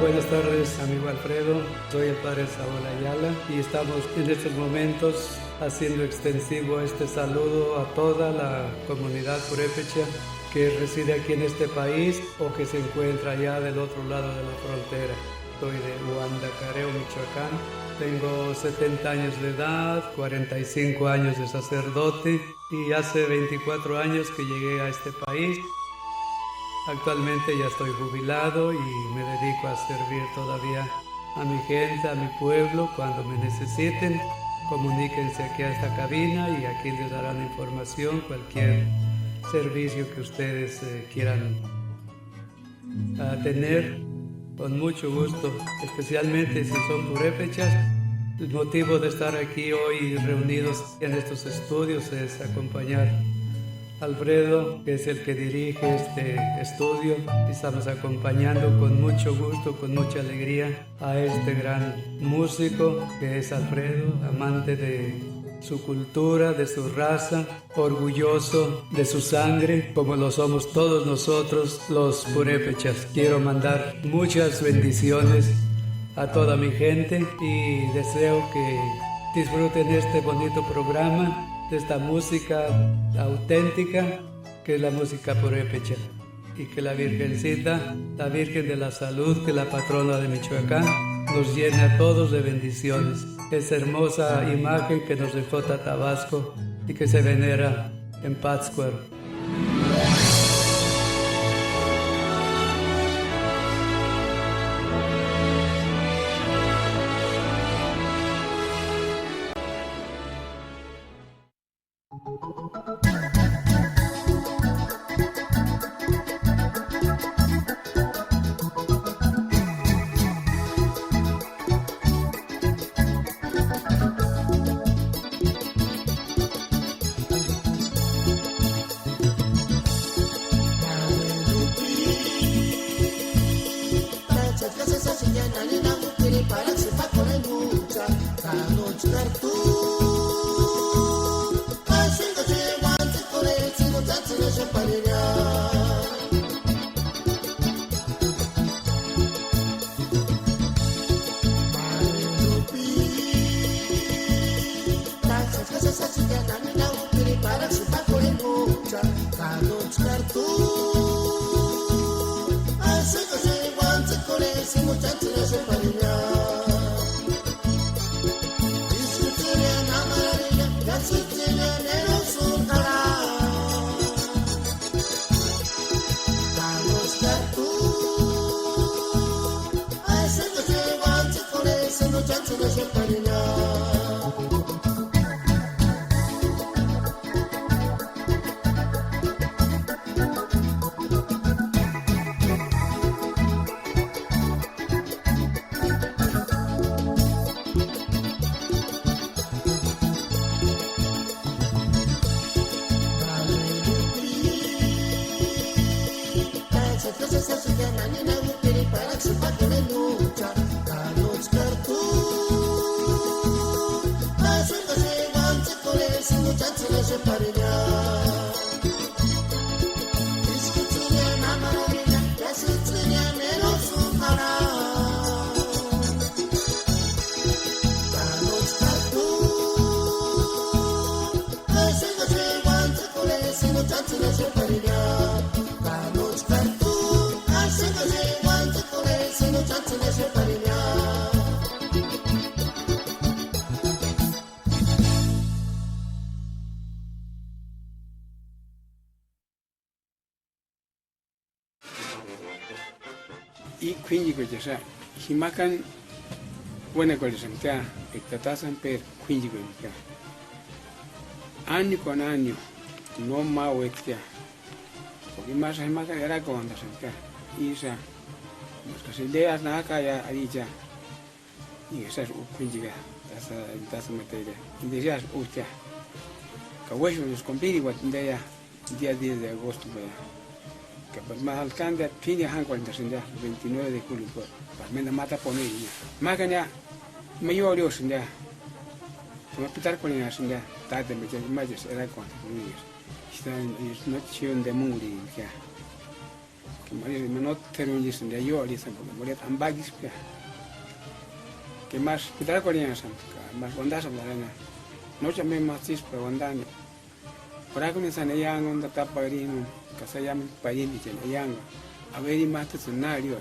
Buenas tardes, amigo Alfredo. Soy el padre Saúl Ayala y estamos en estos momentos haciendo extensivo este saludo a toda la comunidad purépecha que reside aquí en este país o que se encuentra allá del otro lado de la frontera. Soy de Huandacareo, Michoacán. Tengo 70 años de edad, 45 años de sacerdote y hace 24 años que llegué a este país. Actualmente ya estoy jubilado y me dedico a servir todavía a mi gente, a mi pueblo. Cuando me necesiten, comuníquense aquí a esta cabina y aquí les darán información, cualquier servicio que ustedes quieran tener, con mucho gusto, especialmente si son purépechas. El motivo de estar aquí hoy reunidos en estos estudios es acompañar a Alfredo, que es el que dirige este estudio. Estamos acompañando con mucho gusto, con mucha alegría a este gran músico que es Alfredo, amante de su cultura, de su raza, orgulloso de su sangre, como lo somos todos nosotros los purépechas. Quiero mandar muchas bendiciones a toda mi gente y deseo que disfruten este bonito programa, de esta música auténtica que es la música purépecha, y que la Virgencita, la Virgen de la Salud, que es la patrona de Michoacán, nos llene a todos de bendiciones. Esa hermosa imagen que nos refota Tabasco y que se venera en Pátzcuaro. Y Quinjico ya Himakan buena colesentea ectatasan per Quinjico ya año con año no más huetia porque más Himakan era con la sentea isa nuestras ideas nada ya ahí ya y esa es Quinjica esa materia y decías usted que hueso nos compiri día 10 de agosto que pues más alcalde fin de año 29 de julio pues me mata poner más que ya me yo orió sin ya me pitar con ella sin ya tarde me llega más era con niños están no chion de muri ya que María no terminó de yo, Alisa, porque María tan bagis, que más, cuidar con ella, más bondad, no llamé más chispa, bondad. Por ahí con esa neyanga, un taparino, que se llama Payin y Neyanga, a ver y mata su nario.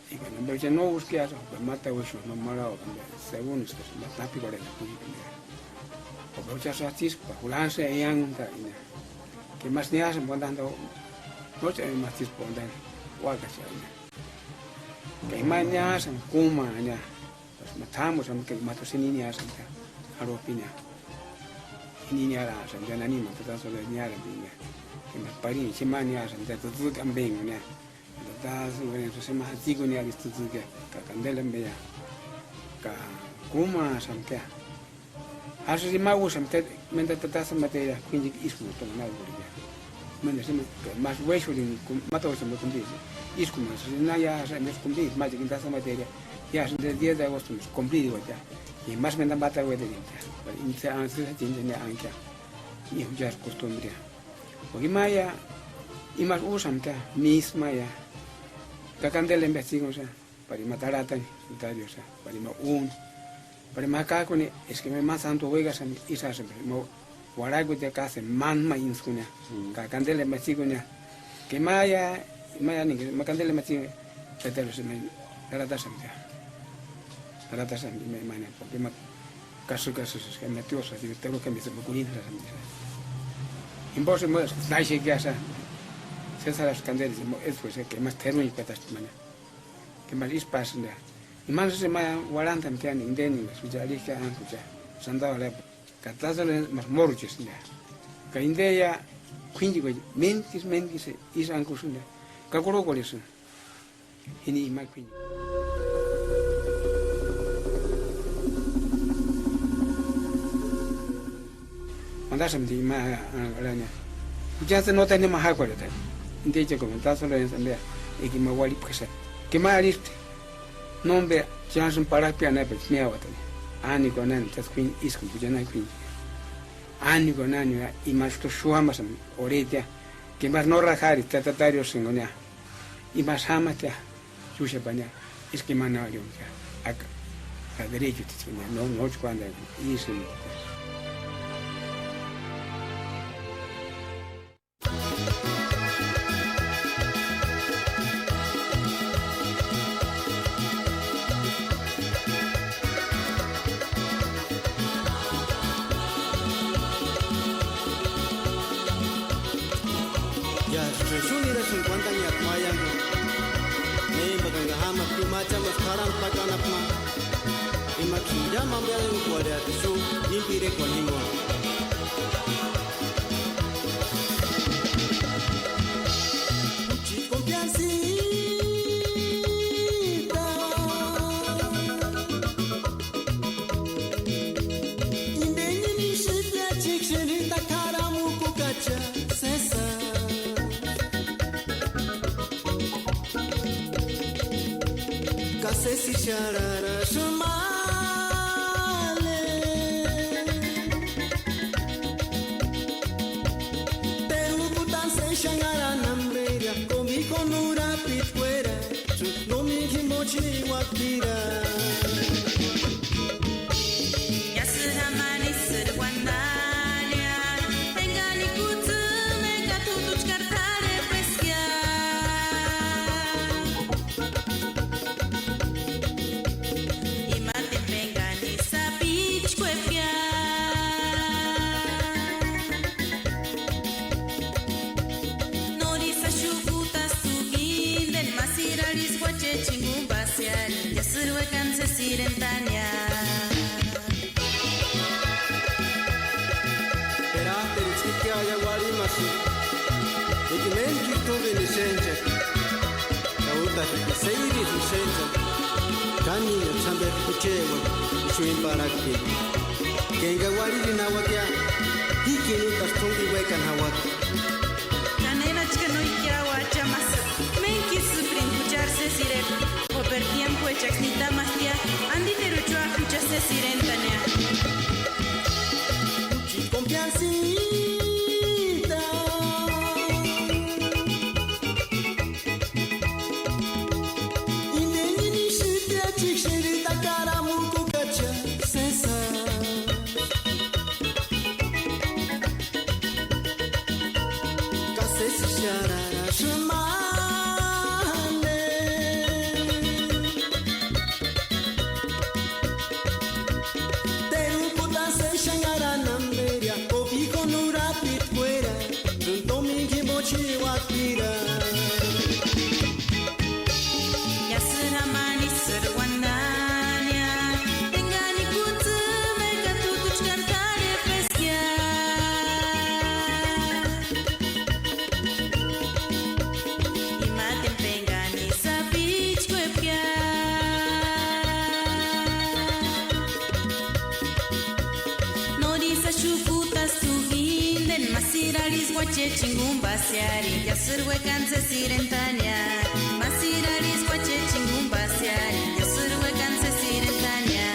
Y cuando me dice no busque eso, pues mata hueso, no mala, según esto, se mata pico de la puñeta. O muchas chispas, Julanse y Yanga, que más ni hacen bondando, no se más chispa bondando, huacas. Que más ni hacen, kuma, pues matamos, que matamos sin ni hacen, a la opinión. Niña la gente no anima, te das sobre niña la niña. Que me parí, si mañana gente te tuve también, ¿no? Te das sobre eso se más chico ni a visto tú que candela en bella. Que kuma samte. Hace si más usa samte, mientras te das en materia, quindi isco no toma nada por ella. Me dice que más hueso de mato se me cumplís. Isco más, si no ya se me cumplís, más de que das en materia. Ya desde el 10 de agosto me cumplí ya. Y más me dan bata de dentro. Inse anse tiene ancha y ya es costumbre porque maya y más usan ta misma ya que candela investigo sea para matar a tan solitarios para matar con es que me más santo huegas y se hace mo guarago de casa man ma insuna que candela investigo ya que maya ni que me candela investigo que te lo se me rata siempre me mana porque caso que metió se tengo que me se me culina la gente imposible más nace que esa se las candelas es pues que más termo y patas mana que más espacio y más se me guardan tan indeni su ya lija ancucha sandaba la catasa más morches ya que indea quindi mentis is ancusunde que coro con eso y ni más quindi mandas me ma araña ya se nota ni más agua de de que comentar solo en sandía y que me voy a pasar que más listo no ve ya son para piano pues me agua ani con an tas queen is con ya na queen ani con ani y más to shuamas oreta que más no rajar y tratatario singonia y más amata chucha paña es que más no yo acá a derecho no cuando y se Chingumbaseari, ya surwe kanse sirentania. Masiraris kwache chingumbaseari, ya surwe kanse sirentania.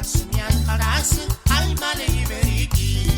Semian Haras, Almane Iberiki.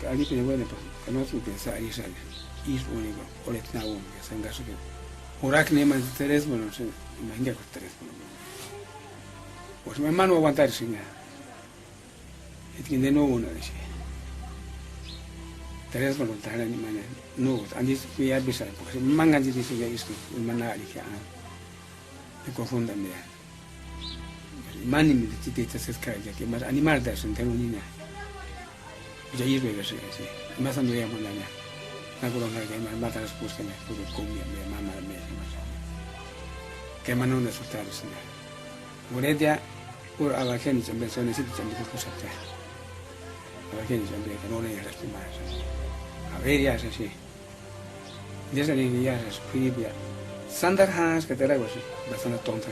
Ali punya gue nih, karena tuh biasa aja sana. Is único, oleh tahu, biasa enggak suka. Orang nih masih terus belum sih, enggak kok terus belum. Pues memang mau aguantar sih ya. Itu kan de nuevo no sih. Terus belum tahan ni mana. No, anjir biar bisa, porque memang anjir itu ya itu, mana ali kan. Me confundan ya. Mani me titita cerca ya que más animal de eso, entero niña. Ya ir bebe sí. Más ando ya montaña. Na corona que me mata las pustas, porque comía mi mamá me más. Que mano no soltar eso. Moredia por abajen se empezó necesito también cosas te. Abajen se empezó que no le las primas. A ver ya es así. Ya se le ya es privia. Sandar Hans que te la cosa, bastante tonta.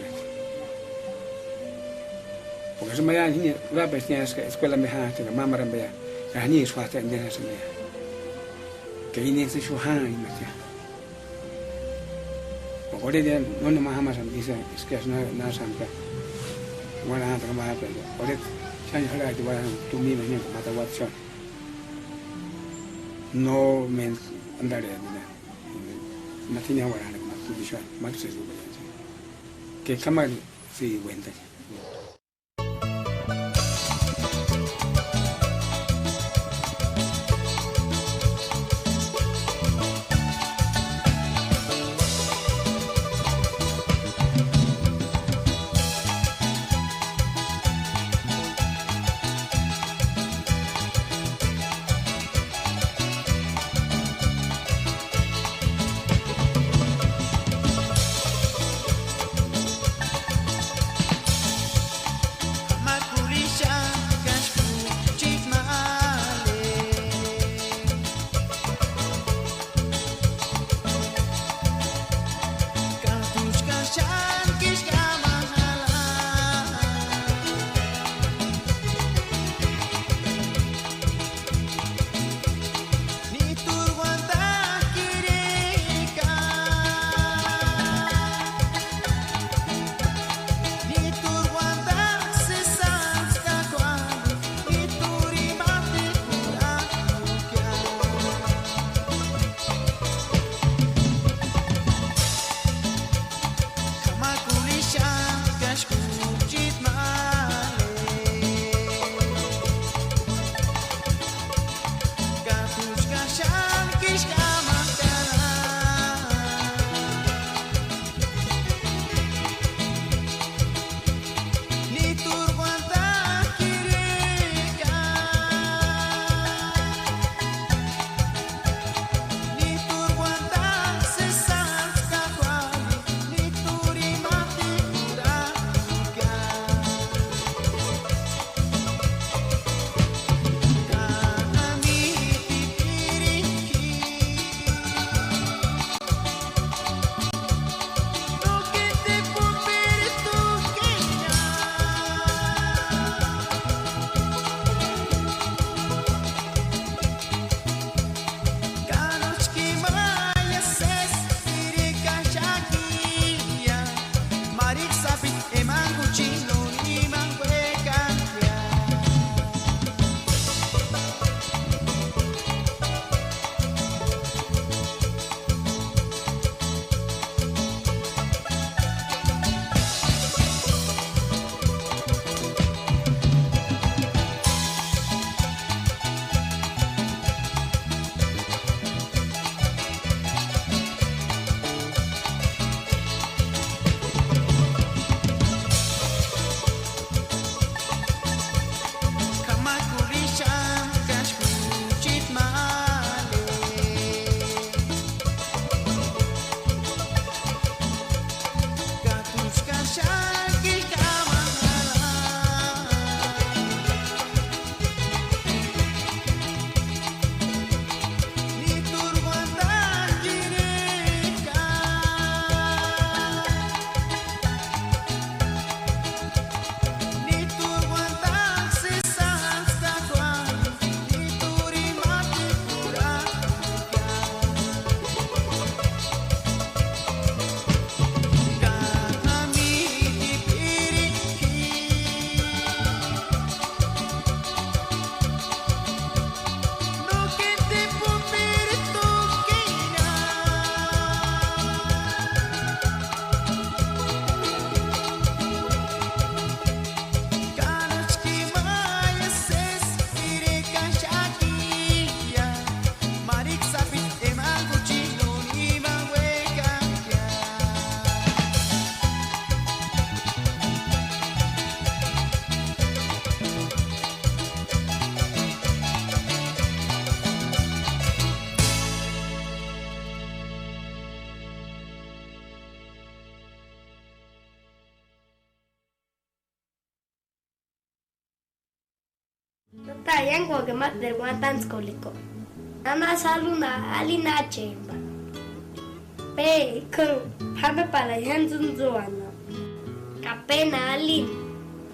Porque eso me da ni la bestia escuela me ha que mamá rambia. Ahí es fácil entender eso ya. Que ini se shuhan y macam. Pokoknya dia mana maham macam bisa, sekian na sampai. Mana antara maham tu. Pokoknya saya hari itu orang tumi macam mata watch. No men andar dia ni. Mati ni awak orang mati bisa, mati sesuatu. Que kamar si wenda. Tata yango ke mat del guantans koliko. Nana saluna alina chemba. Pe kuru pame pala yanzun zoana. Kapena alin.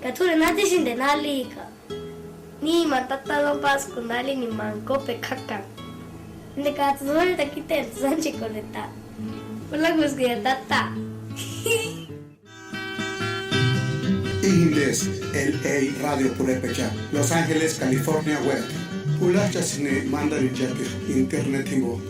Kature nati sinde nalika. Ni matata lo pas kunali ni manko pe kaka. Ni katu zone ta kite zanchi koleta. Pula gusgia tata. Indes, LA Radio Purépecha, Los Ángeles, California Web. Pulacha sine mandari jakir internet hingo.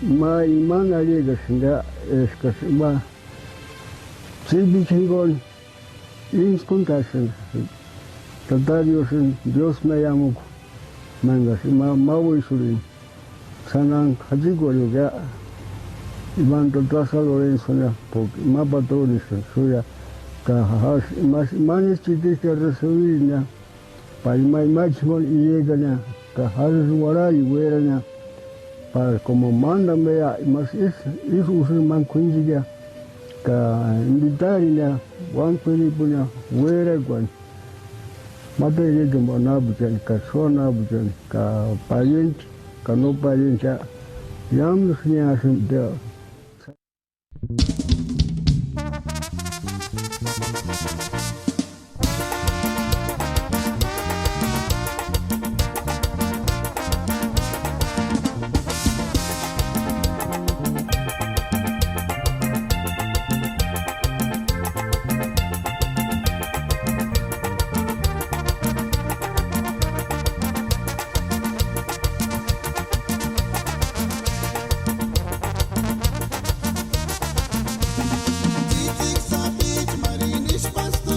Ma iman ali gasında eskasıma Silbichingol inskuntasen Tatarios'un Dios me llamo mangas ma voy surin sanan kajigolo ya Iban Totasa Lorenzo ya porque ma patrones suya ka mas manes chites que recibir ya pa mai machol y llega ya ka has wara y wera ya para como manda me mas es usul man kunjiga ka inditarinya wan puni punya wera gwan mata ye de mana bujan ka sona bujan ka parent ka no parent ya yam nya sim de Titik sapit marinis pasta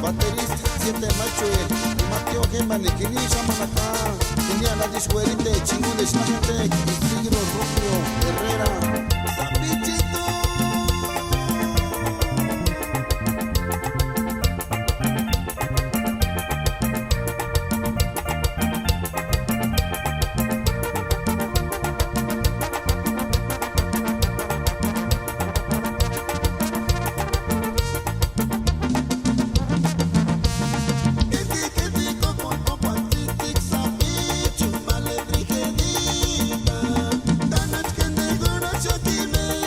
baterista, 7 Machuel, Mateo Gemba, Nikini, Shamanaka, tenía la discuerite, chingón de Shnajete, Isidro Rubio, Herrera, Zapichito. Dime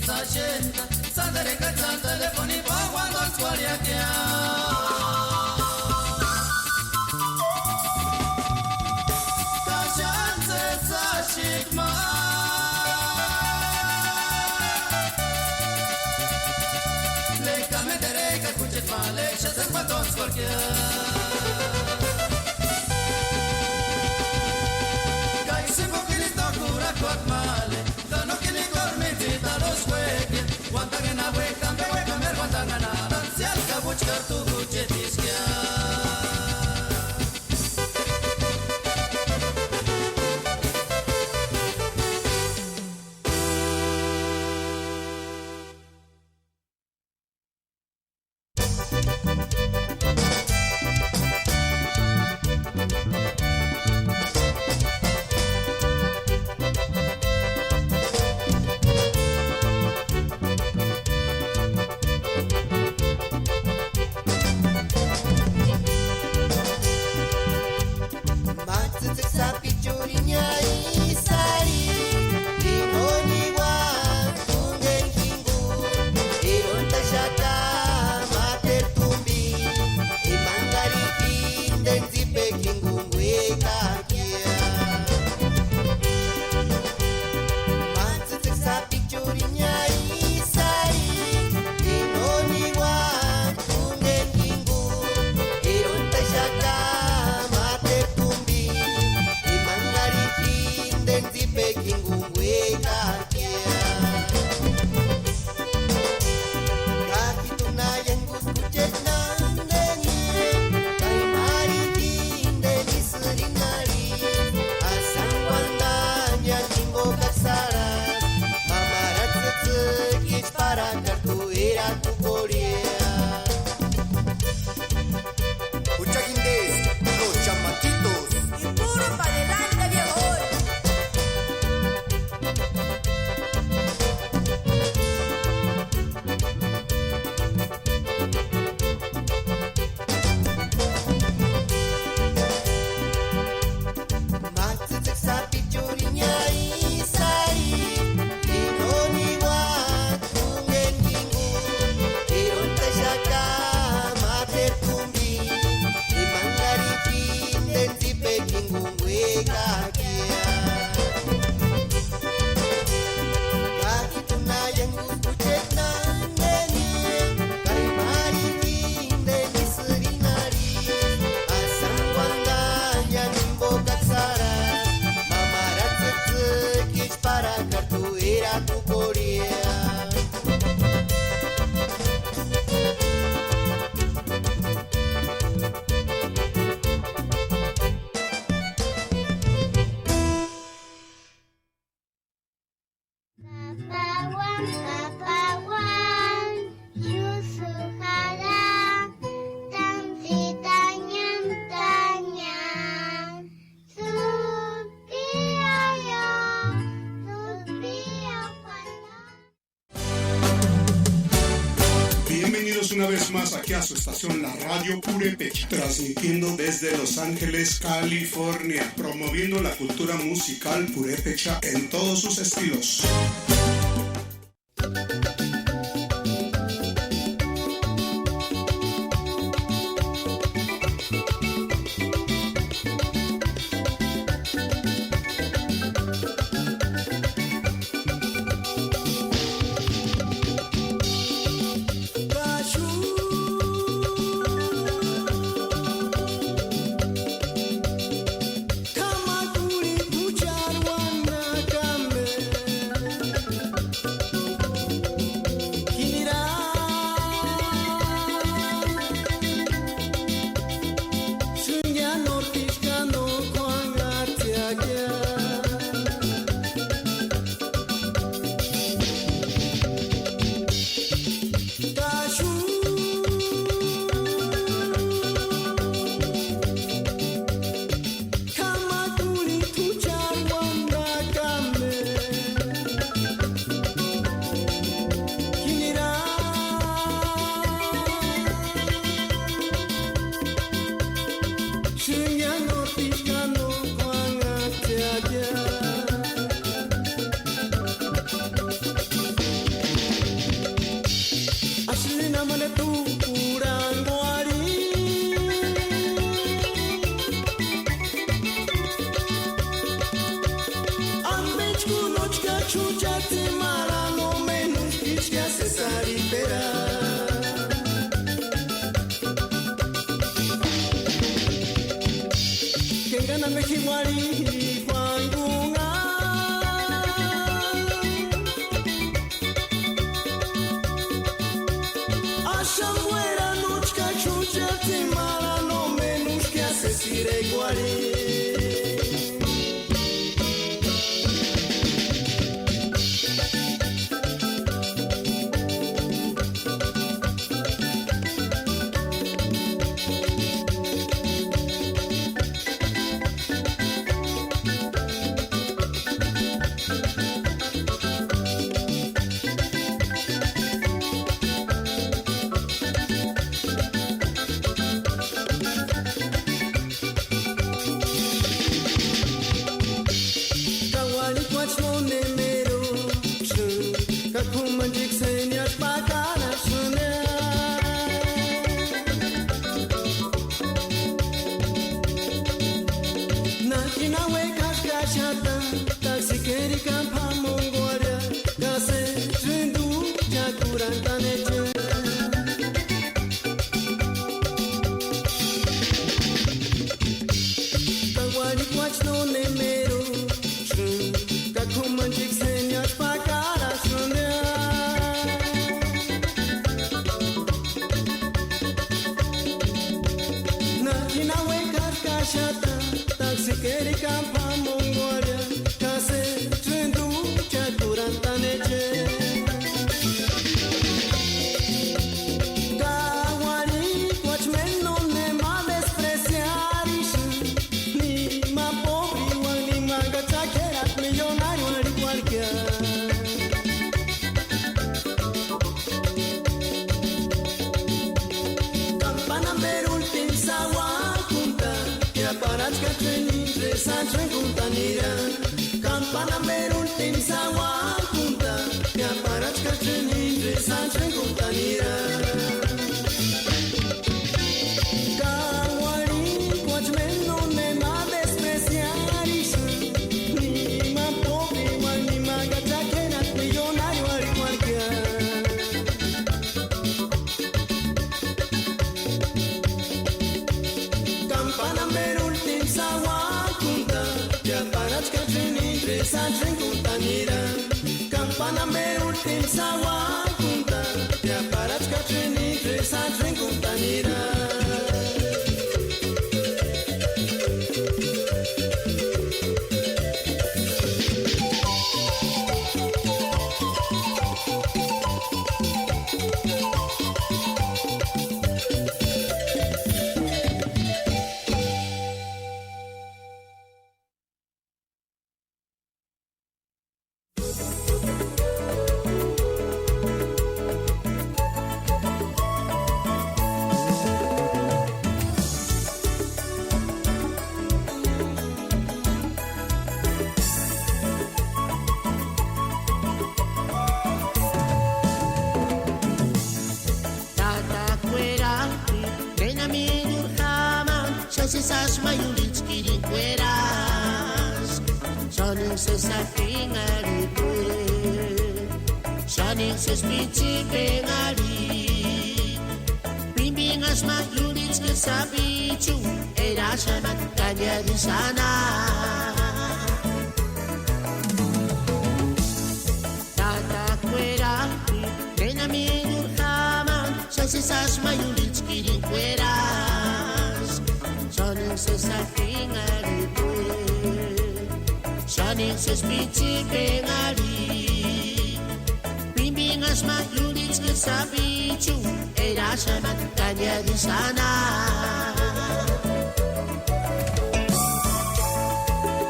sashenta Sandere kachan telefoni pa cuando squaria che Kachan se sashikma Le kametere ka kuchet male Shazek paton squarkia male, dano que ni gormiti da los hueque, guanta que na hueca, me hueca, me guanta ganada, si al cabuchcar tu buchetisquia. Una vez más aquí a su estación La Radio Purépecha, transmitiendo desde Los Ángeles, California, promoviendo la cultura musical purépecha en todos sus estilos. Sina mana tu kurang wari Ambech kunochka chucha te mala no menos kichka se saripera Kengana mekiwari kwangunga Ashamwera nuchka chucha te mala no menos que asesire guari Campana merul tim sawa punta Ya parach kacheni dresa trenguntanira Kawari kwachmeno ne ma despreciaris Ni ma pobre igual ni ma gachakerat millonario al cualquiera Campana merul tim sawa punta Ya parach kacheni dresa trenguntanira Campana merul tim sawa punta Ya parach kacheni dresa trenguntanira Esas mayulits kilingueras Sonin se safingali Sonin se spitsi pengali Bimbingas mayulits ke sabichu Era shamat kanya di sana Tata kuera Benami durhaman Esas mayulits kilingueras Sonin se safingali Sonin se spitsi pengali Bimbingas mayulits ke sabichu Era shamat kanya di sana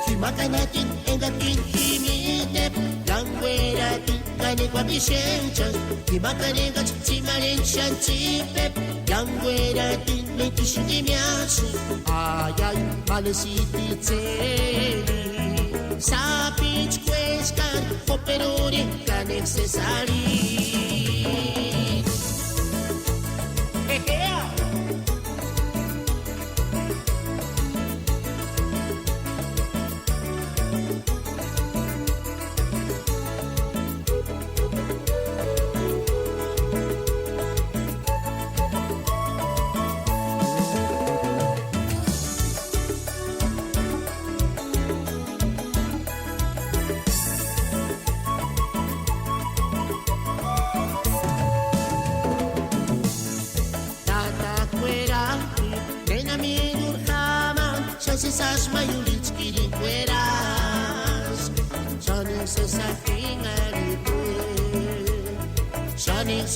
Himakanatin engatin himitep Langweratin kani kwa bishencha Himakanegat timaren shantipep Langweratin Lekishuni miasu Ayay malesiti tseli Sapich kweskan Poperori ka necessari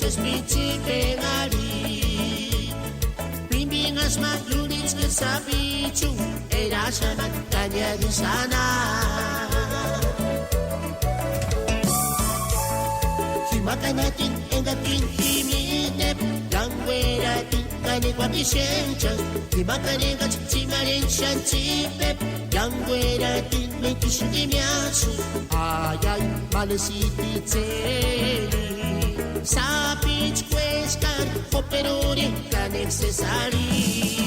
ses principe ngali Bimbingas maglulits ke sabichu Era samat kanya di sana Himakan natin ang ating iminip Yang weratin kani kwa bisensya Himakan ang ating sipep Yang weratin may kisugimyasu Ayay malasipitseli Sapits kweskan Operuri ka necessary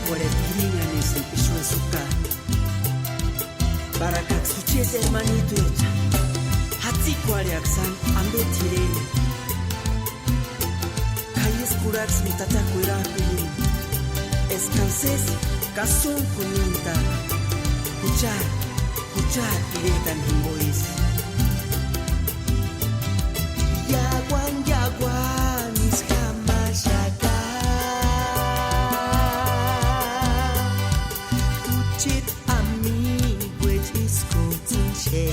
Guarepiringanes empezó a sucar. Para que suchete hermanito echa. Hatzi cuariaxan ambe tirene. Calles curax mi tata cuirapilin. Escanses casón kununta. Kuchar piretan himbois. Yaguan mis jamás acá. Kuchit amigo iscotinche.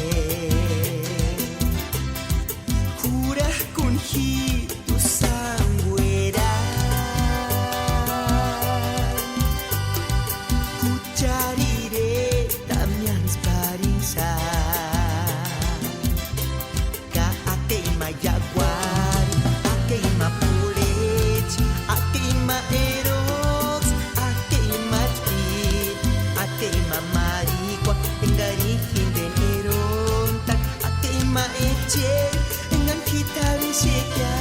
Cura con hito sanguera. Kucharire también sparisa. Ka ateima jaguar, ateima pulet, ateima erox, ateima speed, ateima marigua, engarihin den erontak, ateima eche, engan kita riseka.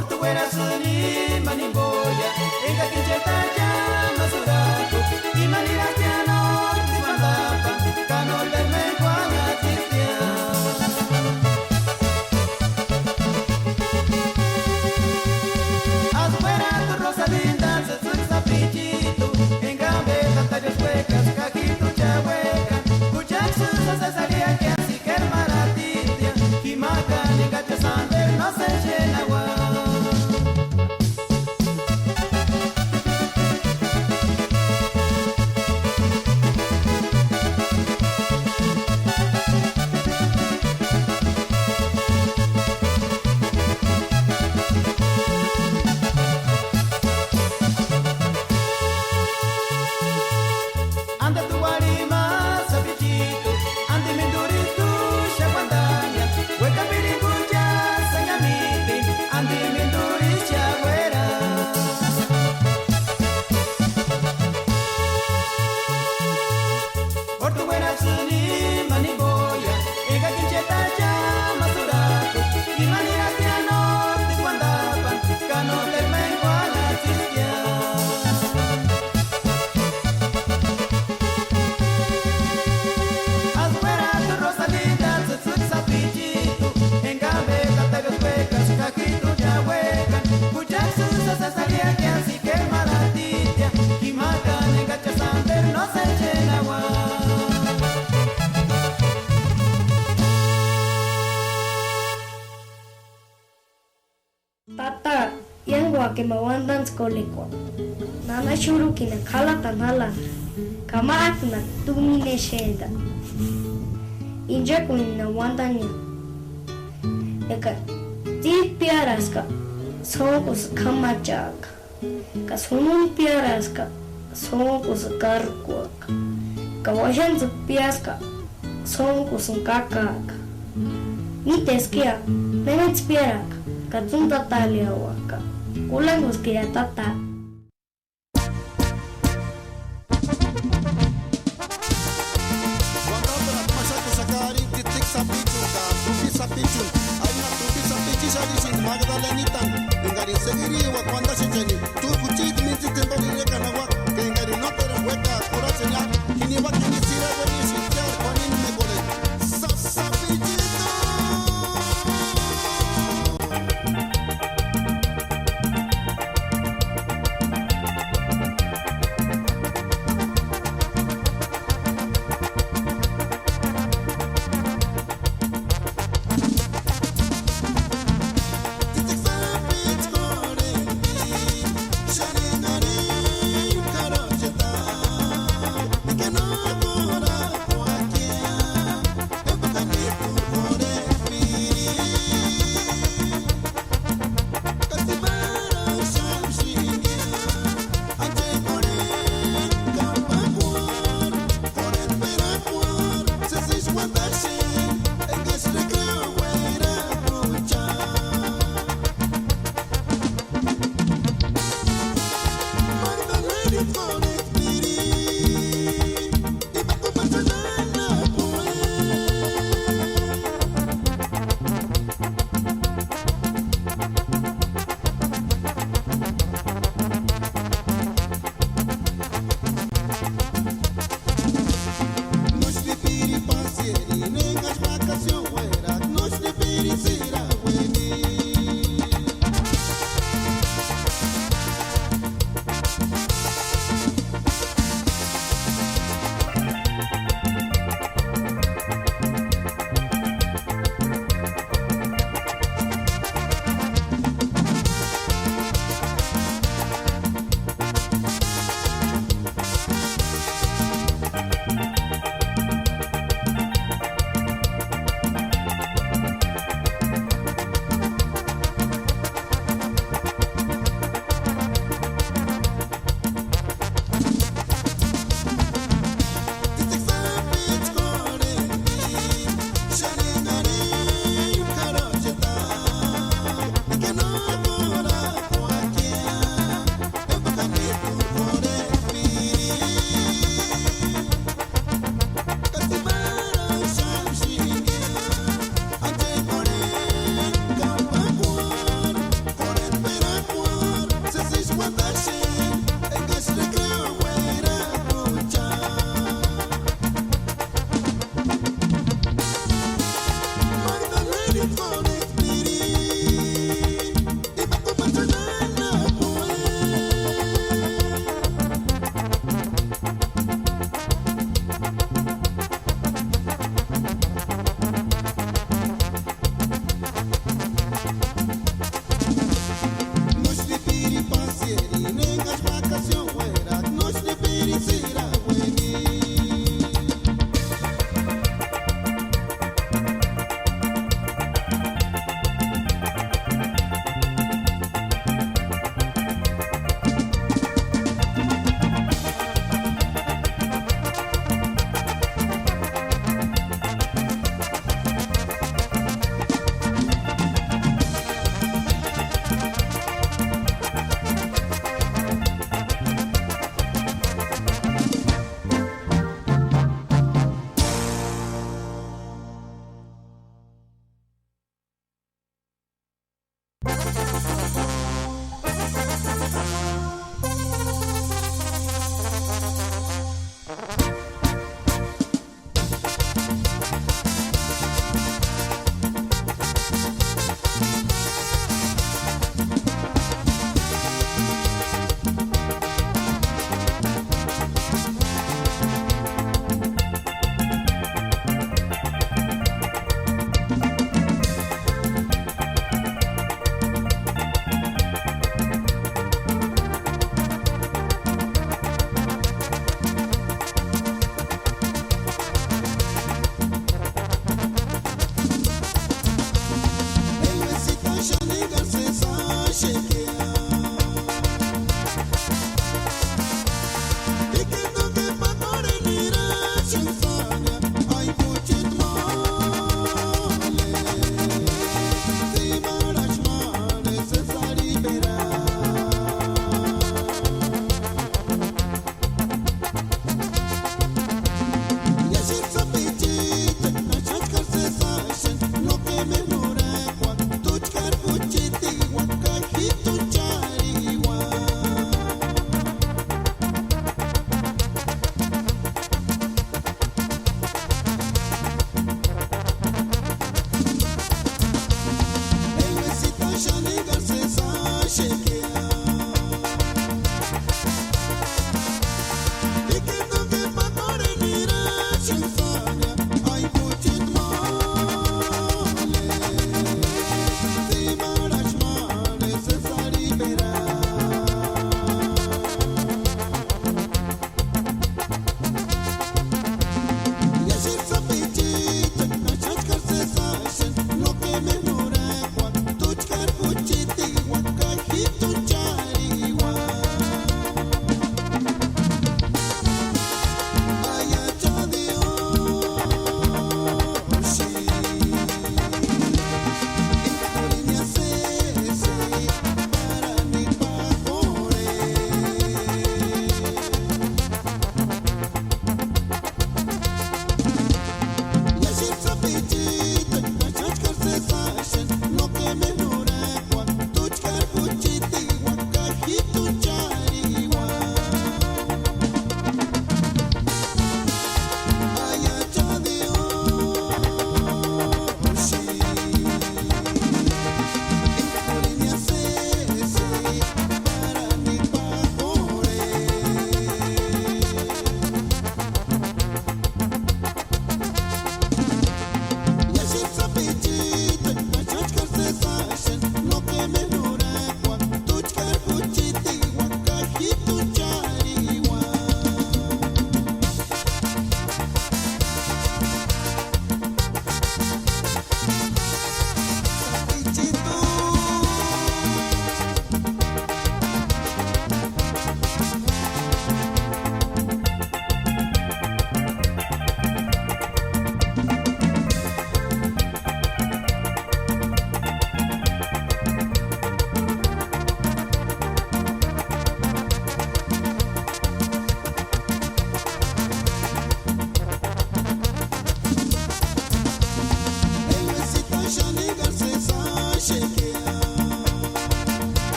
portuguera suni maniboya enga kincheta llama suraco y manira que no mandapa cano terme cuana tistia afuera tu rosa linda se suiza pichito en gambeta tallos huecas cajito chahueca cuchachos se salía que así que el maratitia y maca ni gacho sander no se llena agua. Anda tu guarima, sabichito, ande mi durito, chaguandaña, hueca piringucha, sañamite, ande mi duricha, güera. Portuguera suni, maniboya, ega quincheta llama suraco, y manira que anote guandapan, cano termen guana tistia. Afuera tu rosa linda, se suiza pichito, en gambeta tallos huecas, cajito ya huecan, cuchachos se salía que así que maratitia, y matan en gacha sander no se llena agua. Tata, yang gua que me wandan skoliko. Nana shuru kina kala tanala. Kama akna tumine shenda. Inja kunina wandanya. Eka ti piaraska. Sonkus kamachak. Ka sunun piaraska. Sonkus karkuak. Ka washan piaska. Sonkus kakak. Ni teskia. Menets piarak. Katunta talia waka. Ulang uskia tata. Magdalenita, engari segiri wa kwanda shecheni. Tu kuchit minti tembali reka na wa, engari no pero hueca pura señal. Kini wa kini sira boni shichar kwani me gole. Sapijito. Que no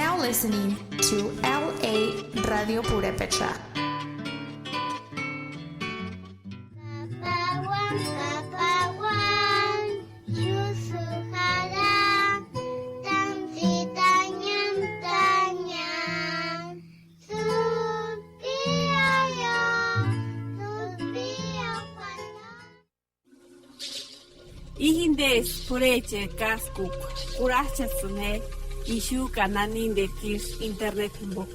now listening to LA Radio Purepecha. Ihindes pureche kaskuk kurachasune ishu kananin de kirs internet bo.